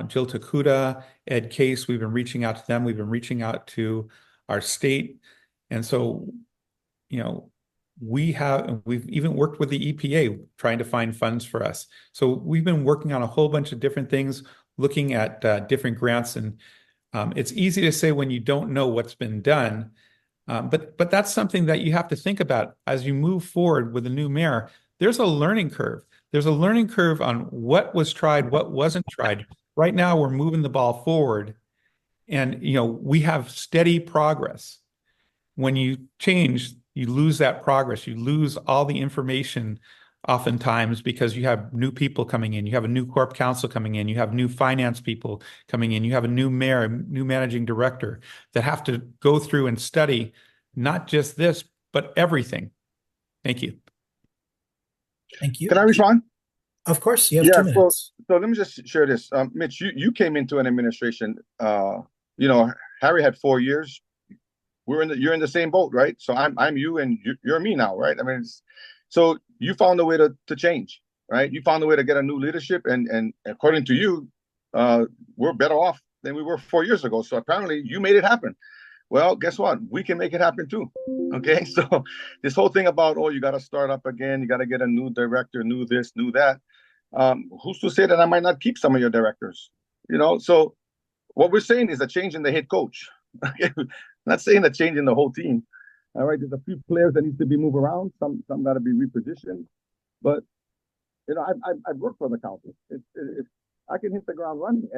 Jill Takuda, Ed Case. We've been reaching out to them. We've been reaching out to our state. And so, we've even worked with the EPA trying to find funds for us. So we've been working on a whole bunch of different things, looking at different grants. And it's easy to say when you don't know what's been done, but that's something that you have to think about as you move forward with a new mayor. There's a learning curve. There's a learning curve on what was tried, what wasn't tried. Right now, we're moving the ball forward, and we have steady progress. When you change, you lose that progress. You lose all the information oftentimes because you have new people coming in. You have a new corp council coming in. You have new finance people coming in. You have a new mayor, new managing director that have to go through and study not just this, but everything. Thank you. Thank you. Can I respond? Of course, you have 2 minutes. So let me just share this. Mitch, you came into an administration, Harry had 4 years. You're in the same boat, right? So I'm you and you're me now, right? I mean, so you found a way to change, right? You found a way to get a new leadership, and according to you, we're better off than we were 4 years ago. So apparently you made it happen. Well, guess what? We can make it happen too. Okay, so this whole thing about, you got to start up again, you got to get a new director, new this, new that. Who's to say that I might not keep some of your directors? So what we're saying is a change in the head coach. Not saying a change in the whole team. All right, there's a few players that need to be moved around. Some got to be repositioned. But I've worked for the county. I can hit the ground running,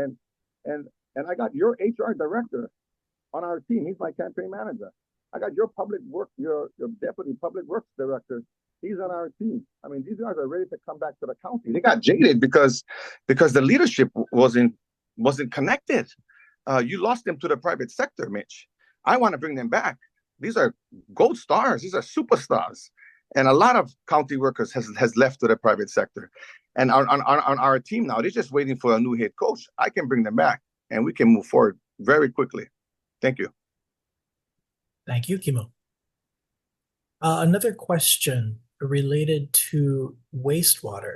and I got your HR director on our team. He's my campaign manager. I got your public work, your deputy public works director. He's on our team. I mean, these guys are ready to come back to the county. They got jaded because the leadership wasn't connected. You lost them to the private sector, Mitch. I want to bring them back. These are gold stars. These are superstars. And a lot of county workers has left to the private sector. And on our team now, they're just waiting for a new head coach. I can bring them back, and we can move forward very quickly. Thank you. Thank you, Kimo. Another question related to wastewater.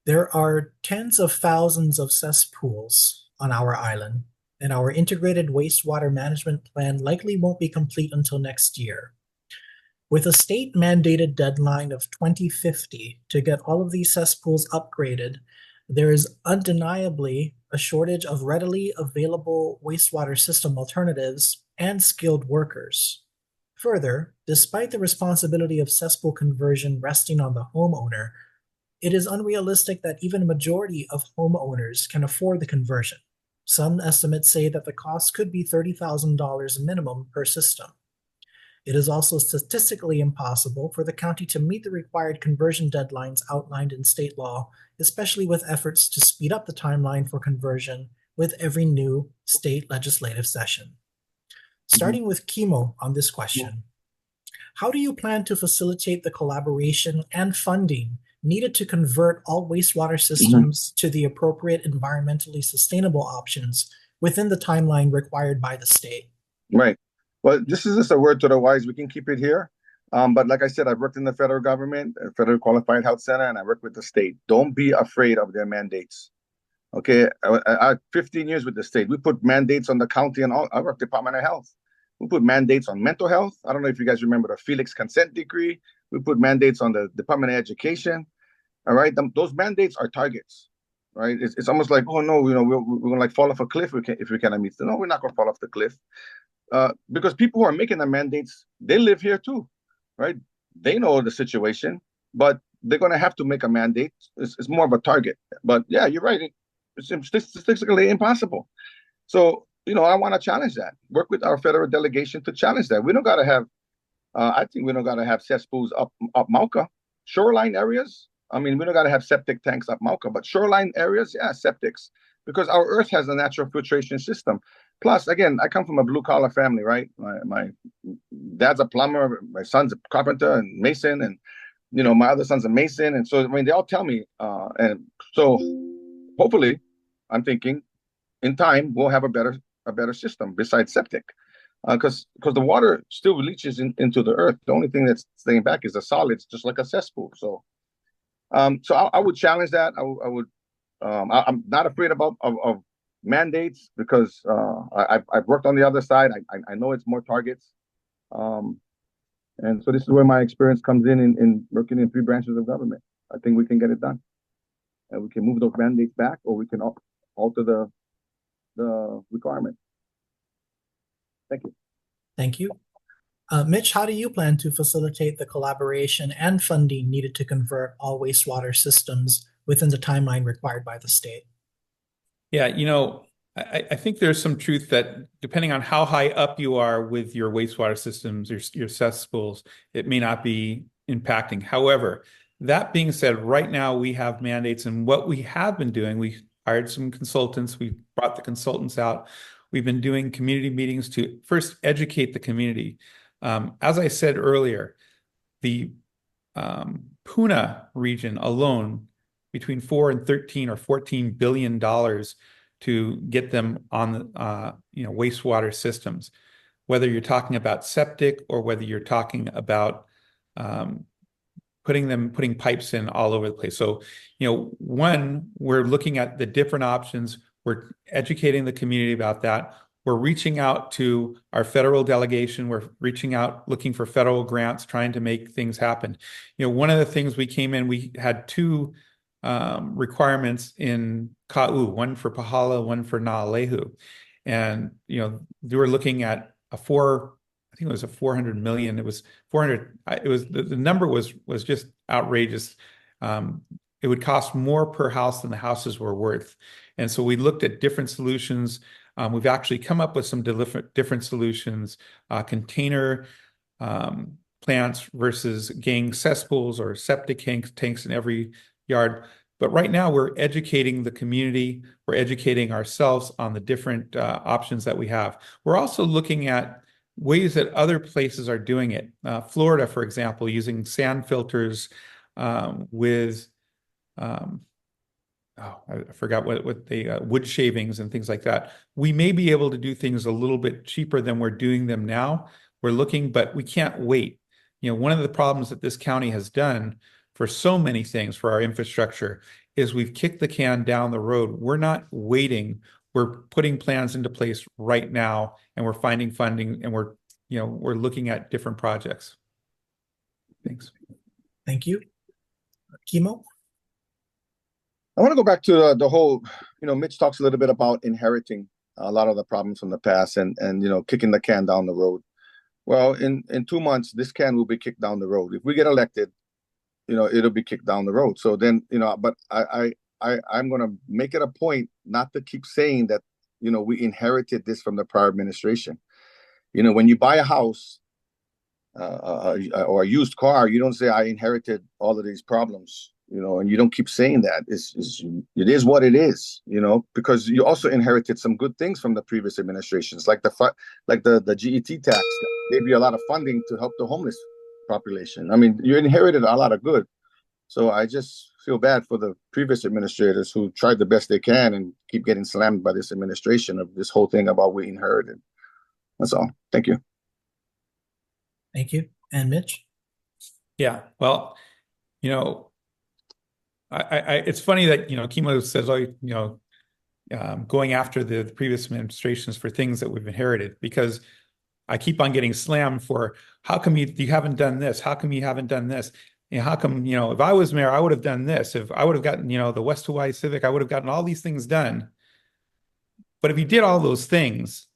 There are tens of thousands of cesspools on our island, and our integrated wastewater management plan likely won't be complete until next year. With a state-mandated deadline of 2050 to get all of these cesspools upgraded, there is undeniably a shortage of readily available wastewater system alternatives and skilled workers. Further, despite the responsibility of cesspool conversion resting on the homeowner, it is unrealistic that even a majority of homeowners can afford the conversion. Some estimates say that the cost could be $30,000 minimum per system. It is also statistically impossible for the county to meet the required conversion deadlines outlined in state law, especially with efforts to speed up the timeline for conversion with every new state legislative session. Starting with Kimo on this question, how do you plan to facilitate the collaboration and funding needed to convert all wastewater systems to the appropriate environmentally sustainable options within the timeline required by the state? Right. Well, this is just a word to the wise. We can keep it here. But like I said, I've worked in the federal government, Federal Qualified Health Center, and I work with the state. Don't be afraid of their mandates. Okay. I 15 years with the state. We put mandates on the county and all. I work Department of Health. We put mandates on mental health. I don't know if you guys remember the Felix consent decree. We put mandates on the Department of Education. All right. Those mandates are targets. Right. It's almost like, oh no, we're going to like fall off a cliff if we cannot meet. No, we're not going to fall off the cliff. Because people who are making the mandates, they live here too, right? They know the situation, but they're going to have to make a mandate. It's more of a target. But yeah, you're right. It's statistically impossible. So, I want to challenge that. Work with our federal delegation to challenge that. We don't got to have, I think we don't got to have cesspools up Mauka. Shoreline areas, I mean, we don't got to have septic tanks up Mauka, but shoreline areas, yeah, septics. Because our earth has a natural filtration system. Plus, again, I come from a blue-collar family, right? My dad's a plumber, my son's a carpenter and mason, and, my other son's a mason. And so, I mean, they all tell me. And so, hopefully, I'm thinking, in time, we'll have a better system besides septic. Because the water still leaches into the earth. The only thing that's staying back is the solids, just like a cesspool. So I would challenge that. I'm not afraid of mandates because I've worked on the other side. I know it's more targets, and so this is where my experience comes in working in 3 branches of government. I think we can get it done, and we can move those mandates back, or we can alter the requirement. Thank you. Thank you. Mitch, how do you plan to facilitate the collaboration and funding needed to convert all wastewater systems within the timeline required by the state? Yeah, I think there's some truth that depending on how high up you are with your wastewater systems, your cesspools, it may not be impacting. However, that being said, right now we have mandates, and what we have been doing, we hired some consultants, we brought the consultants out. We've been doing community meetings to first educate the community. As I said earlier, the Puna region alone, between $4 and $13 or $14 billion to get them on the wastewater systems, whether you're talking about septic or whether you're talking about putting pipes in all over the place. So, one, we're looking at the different options. We're educating the community about that. We're reaching out to our federal delegation. We're reaching out, looking for federal grants, trying to make things happen. One of the things we came in, we had 2 requirements in Ka'u, one for Pahala, one for Na'alehu. And, they were looking at I think it was a 400 million. It was 400. The number was just outrageous. It would cost more per house than the houses were worth. And so we looked at different solutions. We've actually come up with some different solutions, container plants versus gang cesspools or septic tanks in every yard. But right now we're educating the community. We're educating ourselves on the different options that we have. We're also looking at ways that other places are doing it. Florida, for example, using sand filters with I forgot what they wood shavings and things like that. We may be able to do things a little bit cheaper than we're doing them now. We're looking, but we can't wait. One of the problems that this county has done for so many things for our infrastructure is we've kicked the can down the road. We're not waiting. We're putting plans into place right now, and we're finding funding, and we're looking at different projects. Thanks. Thank you. Kimo? I want to go back to the whole, Mitch talks a little bit about inheriting a lot of the problems from the past and kicking the can down the road. Well, in 2 months, this can will be kicked down the road. If we get elected it'll be kicked down the road. So then, but I'm going to make it a point not to keep saying that, we inherited this from the prior administration. When you buy a house or a used car, you don't say I inherited all of these problems, and you don't keep saying that. It is what it is, because you also inherited some good things from the previous administrations, like the GET tax that gave you a lot of funding to help the homeless population. I mean, you inherited a lot of good. So I just feel bad for the previous administrators who tried the best they can and keep getting slammed by this administration of this whole thing about we inherited. That's all. Thank you. Thank you. And Mitch? Yeah, well, it's funny that, Kimo says, going after the previous administrations for things that we've inherited, because I keep on getting slammed for how come you haven't done this? How come you haven't done this? How come, if I was mayor, I would have done this. If I would have gotten, the West Hawaii Civic, I would have gotten all these things done. But if you did all those things,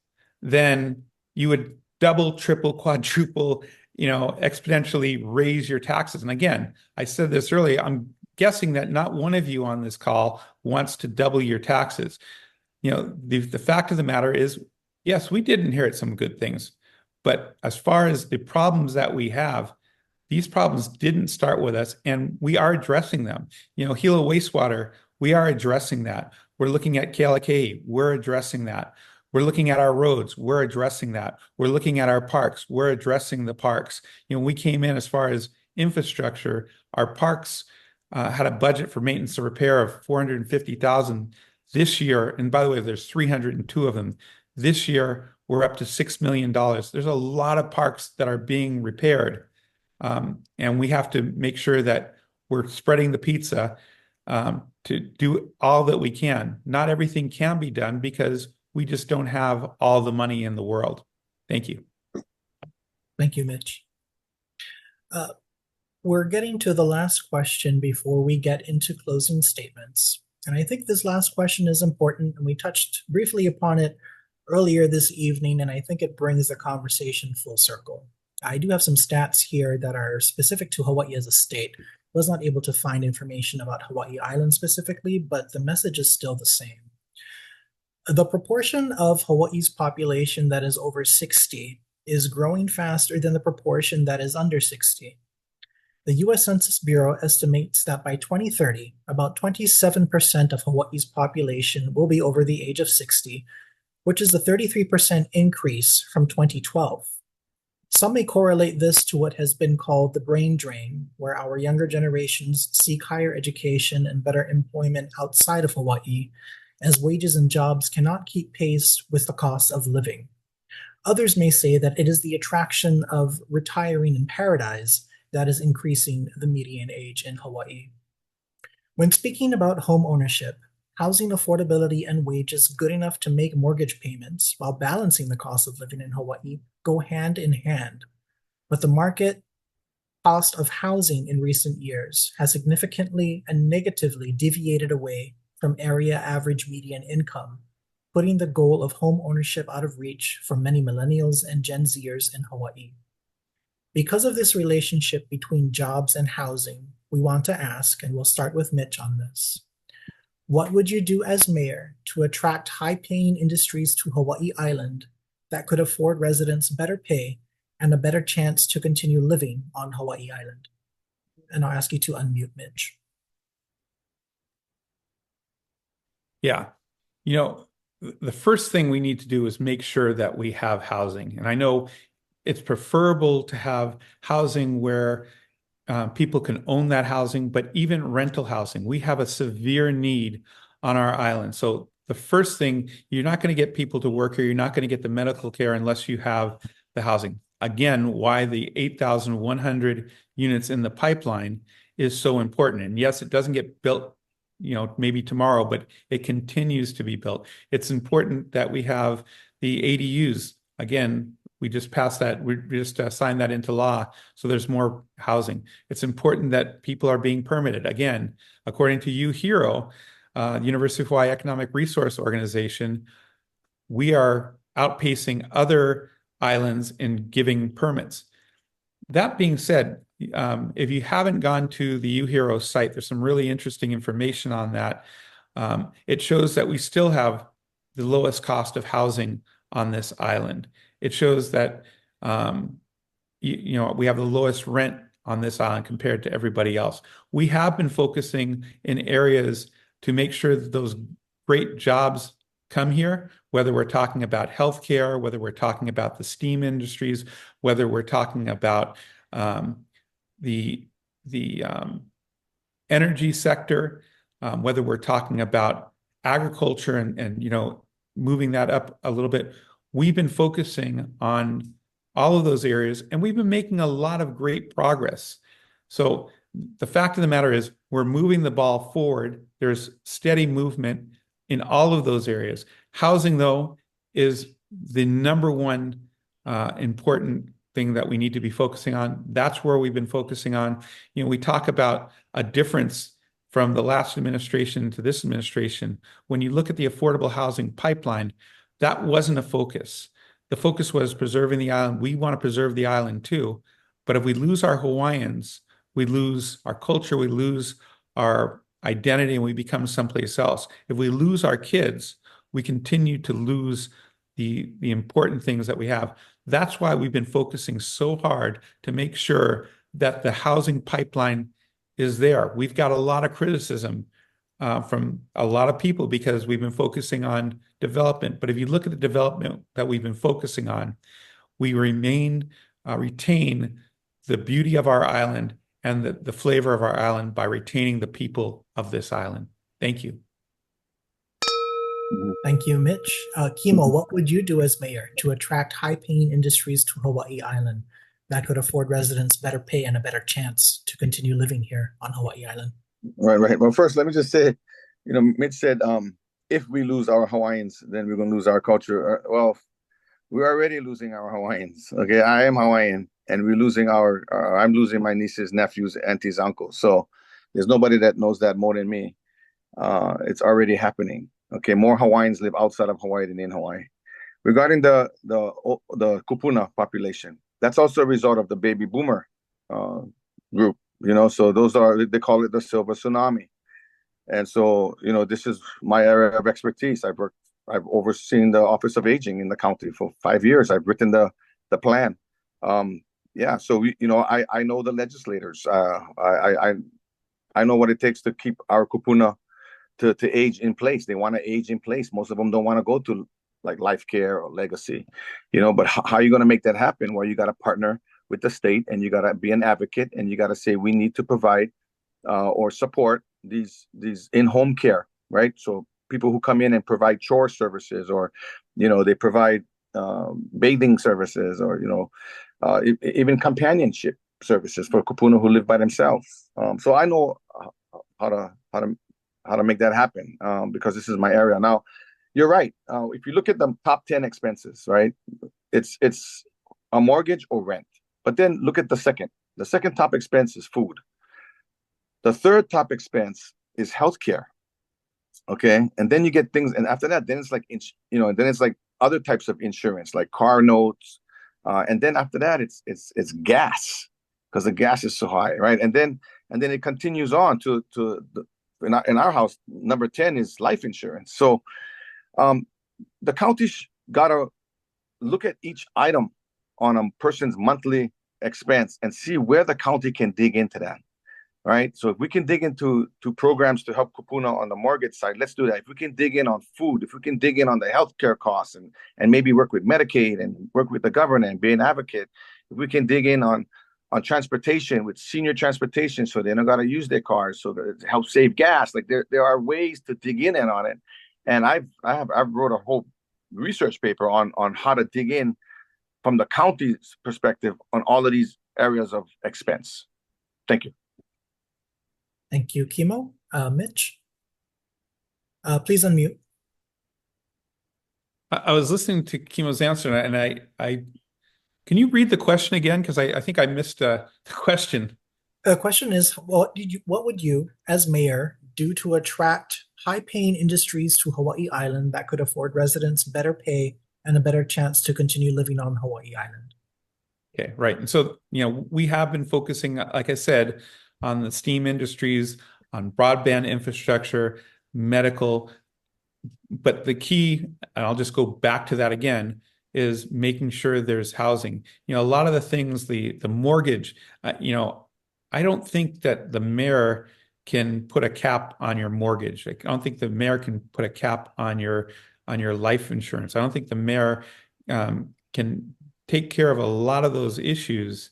then you would double, triple, quadruple, exponentially raise your taxes. And again, I said this earlier, I'm guessing that not one of you on this call wants to double your taxes. The fact of the matter is, yes, we did inherit some good things. But as far as the problems that we have, these problems didn't start with us, and we are addressing them. Gila wastewater, we are addressing that. We're looking at KLK, we're addressing that. We're looking at our roads, we're addressing that. We're looking at our parks, we're addressing the parks. We came in as far as infrastructure. Our parks had a budget for maintenance and repair of $450,000 this year. And by the way, there's 302 of them. This year, we're up to $6 million. There's a lot of parks that are being repaired. And we have to make sure that we're spreading the pizza to do all that we can. Not everything can be done because we just don't have all the money in the world. Thank you. Thank you, Mitch. We're getting to the last question before we get into closing statements. And I think this last question is important, and we touched briefly upon it earlier this evening, and I think it brings the conversation full circle. I do have some stats here that are specific to Hawaii as a state. I was not able to find information about Hawaii Island specifically, but the message is still the same. The proportion of Hawaii's population that is over 60 is growing faster than the proportion that is under 60. The U.S. Census Bureau estimates that by 2030, about 27% of Hawaii's population will be over the age of 60, which is a 33% increase from 2012. Some may correlate this to what has been called the brain drain, where our younger generations seek higher education and better employment outside of Hawaii, as wages and jobs cannot keep pace with the cost of living. Others may say that it is the attraction of retiring in paradise that is increasing the median age in Hawaii. When speaking about home ownership, housing affordability and wages good enough to make mortgage payments while balancing the cost of living in Hawaii go hand in hand. But the market cost of housing in recent years has significantly and negatively deviated away from area average median income, putting the goal of home ownership out of reach for many millennials and Gen Zers in Hawaii. Because of this relationship between jobs and housing, we want to ask, and we'll start with Mitch on this. What would you do as mayor to attract high-paying industries to Hawaii Island that could afford residents better pay and a better chance to continue living on Hawaii Island? And I'll ask you to unmute Mitch. Yeah. The first thing we need to do is make sure that we have housing. And I know it's preferable to have housing where people can own that housing, but even rental housing, we have a severe need on our island. So the first thing, you're not going to get people to work here. You're not going to get the medical care unless you have the housing. Again, why the 8,100 units in the pipeline is so important. And yes, it doesn't get built, maybe tomorrow, but it continues to be built. It's important that we have the ADUs. Again, we just passed that. We just signed that into law. So there's more housing. It's important that people are being permitted. Again, according to UHIR, University of Hawaii Economic Resource Organization, we are outpacing other islands in giving permits. That being said, If you haven't gone to the UHERO site, there's some really interesting information on that. It shows that we still have the lowest cost of housing on this island. It shows that we have the lowest rent on this island compared to everybody else. We have been focusing in areas to make sure that those great jobs come here, whether we're talking about healthcare, whether we're talking about the STEAM industries, whether we're talking about the energy sector, whether we're talking about agriculture and moving that up a little bit. We've been focusing on all of those areas, and we've been making a lot of great progress. So the fact of the matter is we're moving the ball forward. There's steady movement in all of those areas. Housing, though, is the number one important thing that we need to be focusing on. That's where we've been focusing on. We talk about a difference from the last administration to this administration. When you look at the affordable housing pipeline, that wasn't a focus. The focus was preserving the island. We want to preserve the island too. But if we lose our Hawaiians, we lose our culture, we lose our identity, and we become someplace else. If we lose our kids, we continue to lose the important things that we have. That's why we've been focusing so hard to make sure that the housing pipeline is there. We've got a lot of criticism from a lot of people because we've been focusing on development. But if you look at the development that we've been focusing on, we retain the beauty of our island and the flavor of our island by retaining the people of this island. Thank you. Thank you, Mitch. Kimo, what would you do as mayor to attract high-paying industries to Hawaii Island that could afford residents better pay and a better chance to continue living here on Hawaii Island? Right. Well, first, let me just say, Mitch said, if we lose our Hawaiians, then we're going to lose our culture. Well, we're already losing our Hawaiians. Okay, I am Hawaiian, and we're losing I'm losing my nieces, nephews, aunties, uncles. So there's nobody that knows that more than me. It's already happening. Okay, more Hawaiians live outside of Hawaii than in Hawaii. Regarding the kupuna population, that's also a result of the baby boomer group. So they call it the silver tsunami. And so, this is my area of expertise. I've overseen the Office of Aging in the county for 5 years. I've written the plan. So I know the legislators. I know what it takes to keep our kupuna to age in place. They want to age in place. Most of them don't want to go to like life care or legacy, but how are you going to make that happen? Well, you got to partner with the state, and you got to be an advocate, and you got to say we need to provide or support these in-home care, right? So people who come in and provide chore services, or they provide bathing services, or even companionship services for kupuna who live by themselves. So I know how to make that happen because this is my area. Now, you're right. If you look at the top 10 expenses, right, it's a mortgage or rent. But then look at the second. The second top expense is food. The third top expense is healthcare. Okay, and then you get things, and after that, then it's like then it's like other types of insurance, like car notes, and then after that, it's gas, because the gas is so high, right? And then it continues on to in our house. Number 10 is life insurance. So the county's got to look at each item on a person's monthly expense and see where the county can dig into that, right? So if we can dig into programs to help kupuna on the mortgage side, let's do that. If we can dig in on food, if we can dig in on the healthcare costs and maybe work with Medicaid and work with the governor and be an advocate, if we can dig in on transportation with senior transportation, so they don't got to use their cars, so that it helps save gas. Like there are ways to dig in on it, and I've wrote a whole research paper on how to dig in from the county's perspective on all of these areas of expense. Thank you. Thank you, Kimo. Mitch, please unmute. I was listening to Kimo's answer, and I can you read the question again? Because I think I missed the question. The question is, what would you, as mayor, do to attract high-paying industries to Hawaii Island that could afford residents better pay and a better chance to continue living on Hawaii Island? Okay, right. And so, we have been focusing, like I said, on the STEAM industries, on broadband infrastructure, medical. But the key, and I'll just go back to that again, is making sure there's housing. A lot of the things, the mortgage, I don't think that the mayor can put a cap on your mortgage. I don't think the mayor can put a cap on your life insurance. I don't think the mayor can take care of a lot of those issues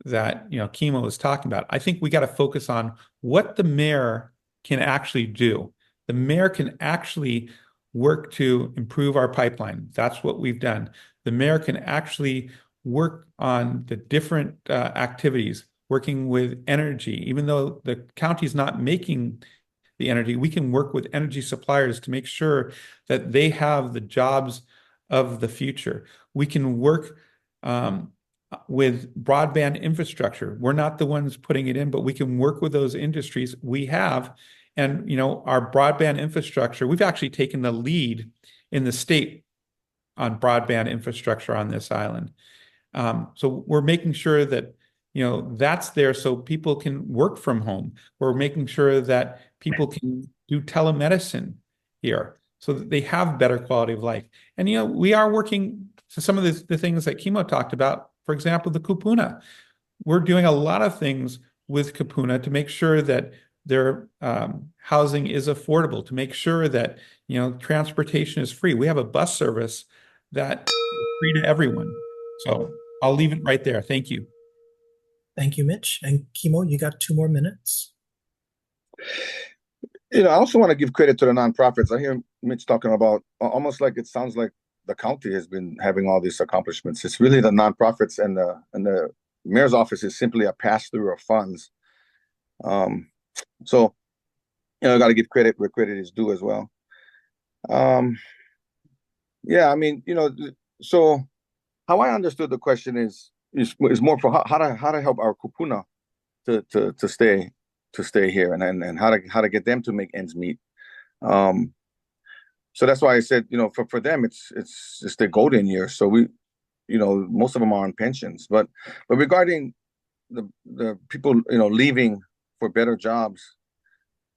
that Kimo was talking about. I think we got to focus on what the mayor can actually do. The mayor can actually work to improve our pipeline. That's what we've done. The mayor can actually work on the different activities, working with energy. Even though the county's not making the energy, we can work with energy suppliers to make sure that they have the jobs of the future. We can work with broadband infrastructure. We're not the ones putting it in, but we can work with those industries. We have, and our broadband infrastructure, we've actually taken the lead in the state on broadband infrastructure on this island. So we're making sure that that's there so people can work from home. We're making sure that people can do telemedicine here so that they have better quality of life. And we are working to some of the things that Kimo talked about. For example, the kupuna. We're doing a lot of things with kupuna to make sure that their housing is affordable, to make sure that transportation is free. We have a bus service that is free to everyone. So I'll leave it right there. Thank you. Thank you, Mitch. And Kimo, you got 2 more minutes. I also want to give credit to the nonprofits. I hear Mitch talking about almost like it sounds like the county has been having all these accomplishments. It's really the nonprofits, and the mayor's office is simply a pass-through of funds. So, I got to give credit where credit is due as well. Yeah, I mean, so how I understood the question is more for how to help our kupuna to stay here, and how to get them to make ends meet. So that's why I said, for them it's their golden year. So most of them are on pensions, but regarding the people leaving for better jobs,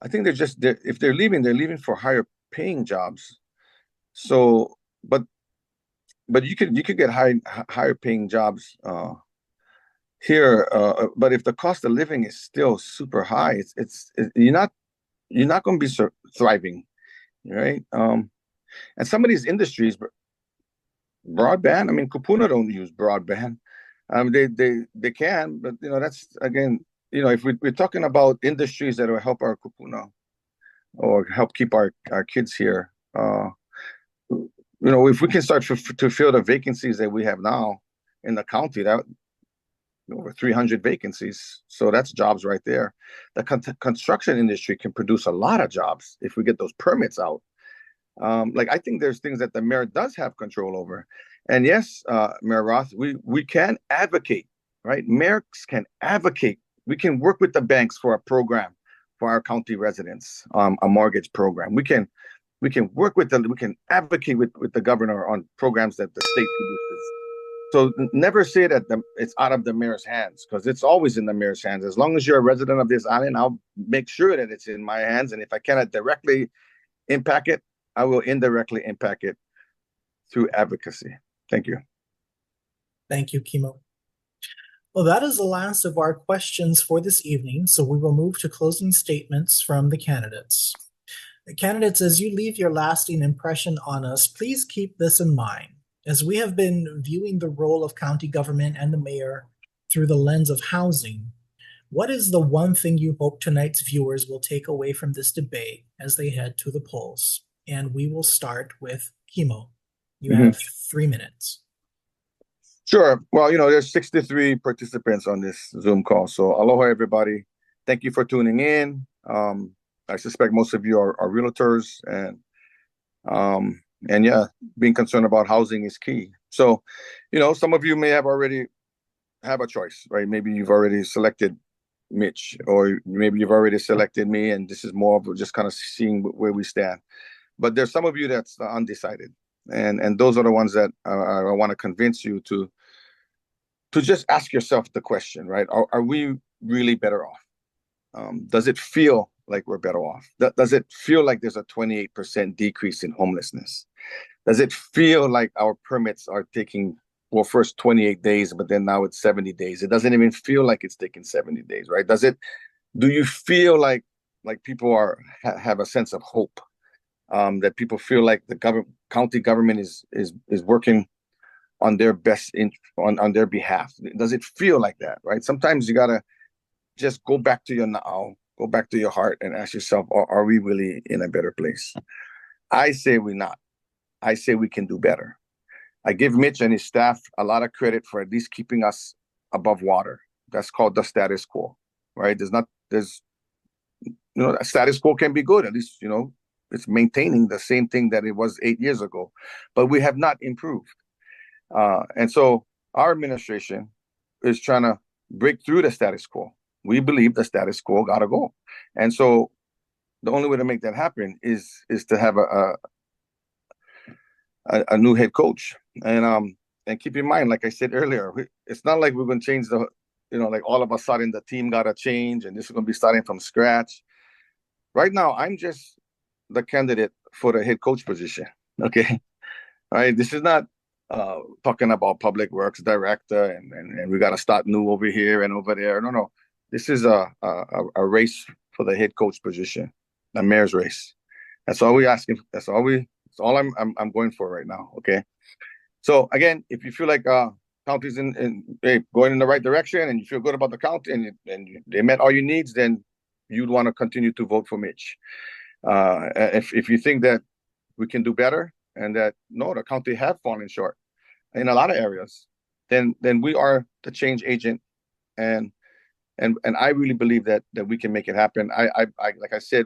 I think if they're leaving for higher paying jobs. So, but you could get higher paying jobs here. But if the cost of living is still super high, you're not going to be thriving, right? And some of these industries, broadband. I mean, kupuna don't use broadband. They can, but that's again. If we're talking about industries that will help our kupuna or help keep our kids here, if we can start to fill the vacancies that we have now in the county, that over 300 vacancies, so that's jobs right there. The construction industry can produce a lot of jobs if we get those permits out. I think there's things that the mayor does have control over, and yes, Mayor Roth, we can advocate, right? Mayors can advocate. We can work with the banks for a program for our county residents, a mortgage program. We can work with we can advocate with the governor on programs that the state produces. So never say that it's out of the mayor's hands, because it's always in the mayor's hands. As long as you're a resident of this island, I'll make sure that it's in my hands. And if I cannot directly impact it, I will indirectly impact it through advocacy. Thank you. Thank you, Kimo. Well, that is the last of our questions for this evening, so we will move to closing statements from the candidates. Candidates, as you leave your lasting impression on us, please keep this in mind. As we have been viewing the role of county government and the mayor through the lens of housing, what is the one thing you hope tonight's viewers will take away from this debate as they head to the polls? And we will start with Kimo. You have 3 minutes. Sure. Well, there's 63 participants on this Zoom call. So aloha, everybody. Thank you for tuning in. I suspect most of you are realtors, and yeah, being concerned about housing is key. So, some of you may already have a choice, right? Maybe you've already selected Mitch, or maybe you've already selected me, and this is more of just kind of seeing where we stand. But there's some of you that's undecided, and those are the ones that I want to convince you to to just ask yourself the question, right? Are we really better off? Does it feel like we're better off? Does it feel like there's a 28% decrease in homelessness? Does it feel like our permits are taking, well, first 28 days, but then now it's 70 days? It doesn't even feel like it's taking 70 days, right? Do you feel like people have a sense of hope? That people feel like the county government is working on their on their behalf? Does it feel like that, right? Sometimes you gotta just go back to your now, go back to your heart, and ask yourself, are we really in a better place? I say we're not. I say we can do better. I give Mitch and his staff a lot of credit for at least keeping us above water. That's called the status quo, right? Status quo can be good. At least, it's maintaining the same thing that it was 8 years ago, but we have not improved. And so our administration is trying to break through the status quo. We believe the status quo gotta go. And so the only way to make that happen is to have a new head coach. And keep in mind, like I said earlier, it's not like we're going to change like all of a sudden the team got to change and this is going to be starting from scratch. Right now, I'm just the candidate for the head coach position. Okay. All right. This is not talking about public works director and we got to start new over here and over there. No. This is a race for the head coach position, the mayor's race. That's all we asking. That's all I'm going for right now. Okay. So again, if you feel like county's going in the right direction and you feel good about the county and they met all your needs, then you'd want to continue to vote for Mitch. If you think that we can do better and that the county have fallen short in a lot of areas, then we are the change agent, and I really believe that we can make it happen. I like I said,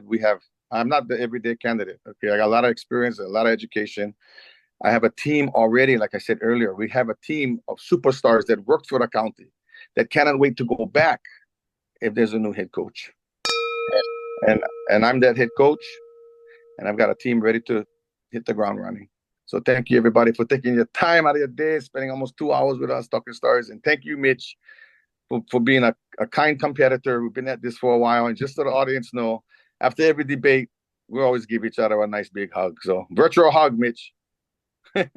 I'm not the everyday candidate. Okay, I got a lot of experience, a lot of education. I have a team already. Like I said earlier, we have a team of superstars that worked for the county that cannot wait to go back if there's a new head coach. And I'm that head coach, and I've got a team ready to hit the ground running. So thank you, everybody, for taking your time out of your day, spending almost 2 hours with us talking stars. And thank you, Mitch, for being a kind competitor. We've been at this for a while. And just so the audience know, after every debate, we always give each other a nice big hug. So virtual hug, Mitch. Okay.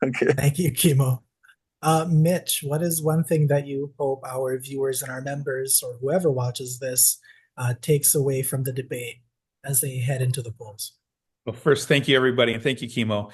Thank you, Kimo. Mitch, what is one thing that you hope our viewers and our members or whoever watches this takes away from the debate as they head into the polls? Well, first, thank you, everybody, and thank you, Kimo.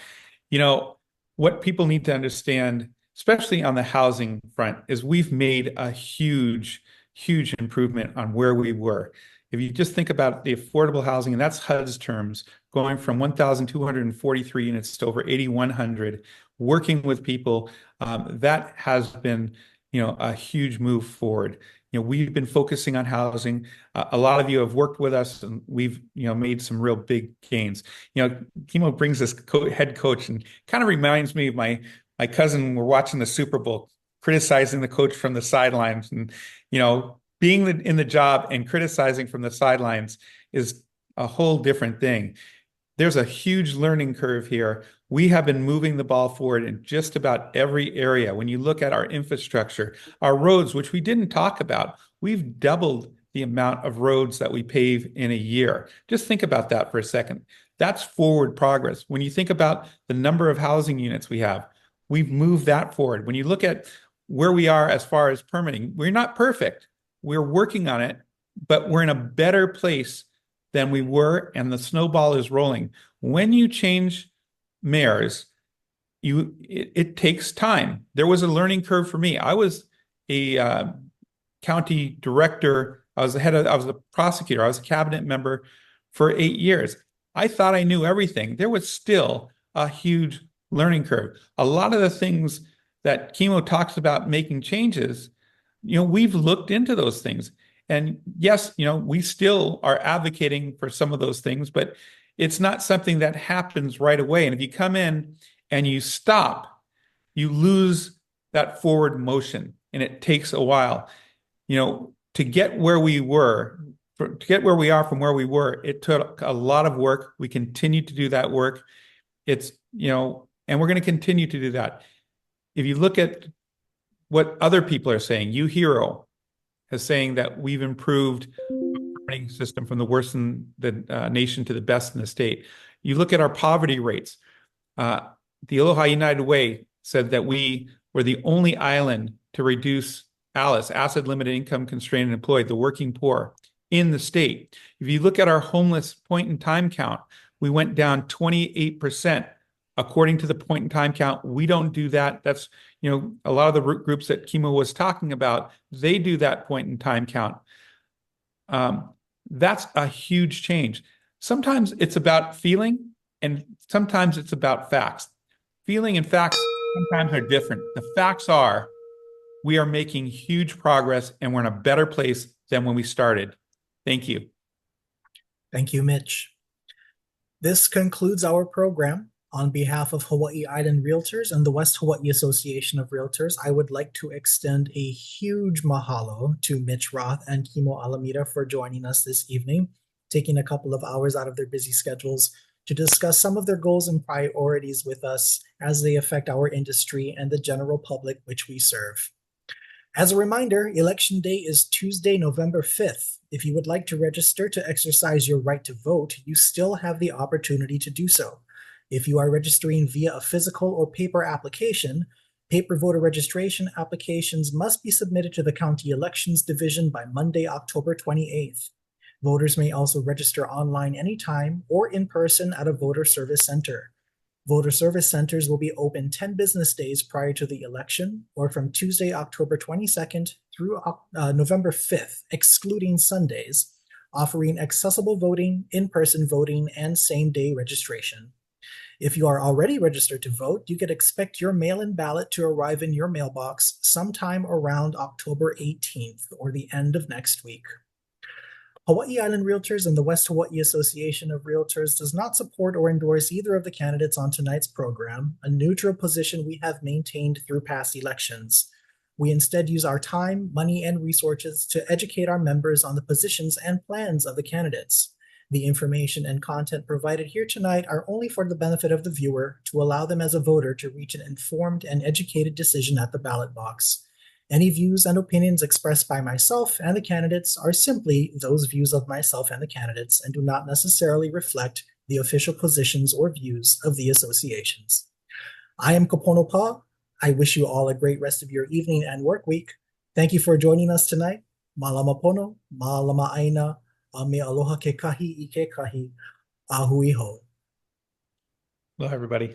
What people need to understand, especially on the housing front, is we've made a huge, huge improvement on where we were. If you just think about the affordable housing, and that's HUD's terms, going from 1,243 units to over 8,100, working with people, that has been, a huge move forward. We've been focusing on housing. A lot of you have worked with us, and we've, made some real big gains. Kimo brings this head coach, and kind of reminds me of my cousin when we're watching the Super Bowl, criticizing the coach from the sidelines, and being in the job and criticizing from the sidelines is a whole different thing. There's a huge learning curve here. We have been moving the ball forward in just about every area. When you look at our infrastructure, our roads, which we didn't talk about, we've doubled the amount of roads that we pave in a year. Just think about that for a second. That's forward progress. When you think about the number of housing units we have, we've moved that forward. When you look at where we are as far as permitting, we're not perfect. We're working on it, but we're in a better place than we were, and the snowball is rolling. When you change mayors, it takes time. There was a learning curve for me. I was a county director. I was a prosecutor. I was a cabinet member for 8 years. I thought I knew everything. There was still a huge learning curve. A lot of the things that Kimo talks about making changes, we've looked into those things. And yes, we still are advocating for some of those things, but it's not something that happens right away. And if you come in and you stop, you lose that forward motion, and it takes a while. To get where we were, to get where we are from where we were, it took a lot of work. We continue to do that work. It's, and we're going to continue to do that. If you look at what other people are saying. HIR is saying that we've improved the permitting system from the worst in the nation to the best in the state. You look at our poverty rates. The Aloha United Way said that we were the only island to reduce ALICE, Asset Limited Income Constrained and Employed, the working poor, in the state. If you look at our homeless point in time count, we went down 28%. According to the point in time count, we don't do that. That's, a lot of the groups that Kimo was talking about, they do that point in time count. That's a huge change. Sometimes it's about feeling, and sometimes it's about facts. Feeling and facts sometimes are different. The facts are we are making huge progress and we're in a better place than when we started. Thank you. Thank you, Mitch. This concludes our program. On behalf of Hawaii Island Realtors and the West Hawaii Association of Realtors, I would like to extend a huge mahalo to Mitch Roth and Kimo Alameda for joining us this evening, taking a couple of hours out of their busy schedules to discuss some of their goals and priorities with us as they affect our industry and the general public which we serve. As a reminder, Election Day is Tuesday, November 5th. If you would like to register to exercise your right to vote, you still have the opportunity to do so. If you are registering via a physical or paper application, paper voter registration applications must be submitted to the County Elections Division by Monday, October 28th. Voters may also register online anytime or in person at a voter service center. Voter service centers will be open 10 business days prior to the election, or from Tuesday, October 22nd through November 5th, excluding Sundays, offering accessible voting, in-person voting, and same-day registration. If you are already registered to vote, you can expect your mail-in ballot to arrive in your mailbox sometime around October 18th or the end of next week. Hawaii Island Realtors and the West Hawaii Association of Realtors does not support or endorse either of the candidates on tonight's program, a neutral position we have maintained through past elections. We instead use our time, money, and resources to educate our members on the positions and plans of the candidates. The information and content provided here tonight are only for the benefit of the viewer to allow them as a voter to reach an informed and educated decision at the ballot box. Any views and opinions expressed by myself and the candidates are simply those views of myself and the candidates and do not necessarily reflect the official positions or views of the associations. I am Kapono Pa. I wish you all a great rest of your evening and work week. Thank you for joining us tonight. Malama pono, malama aina. Me aloha ke kahi I ke kahi. Ahui ho. Hello, everybody.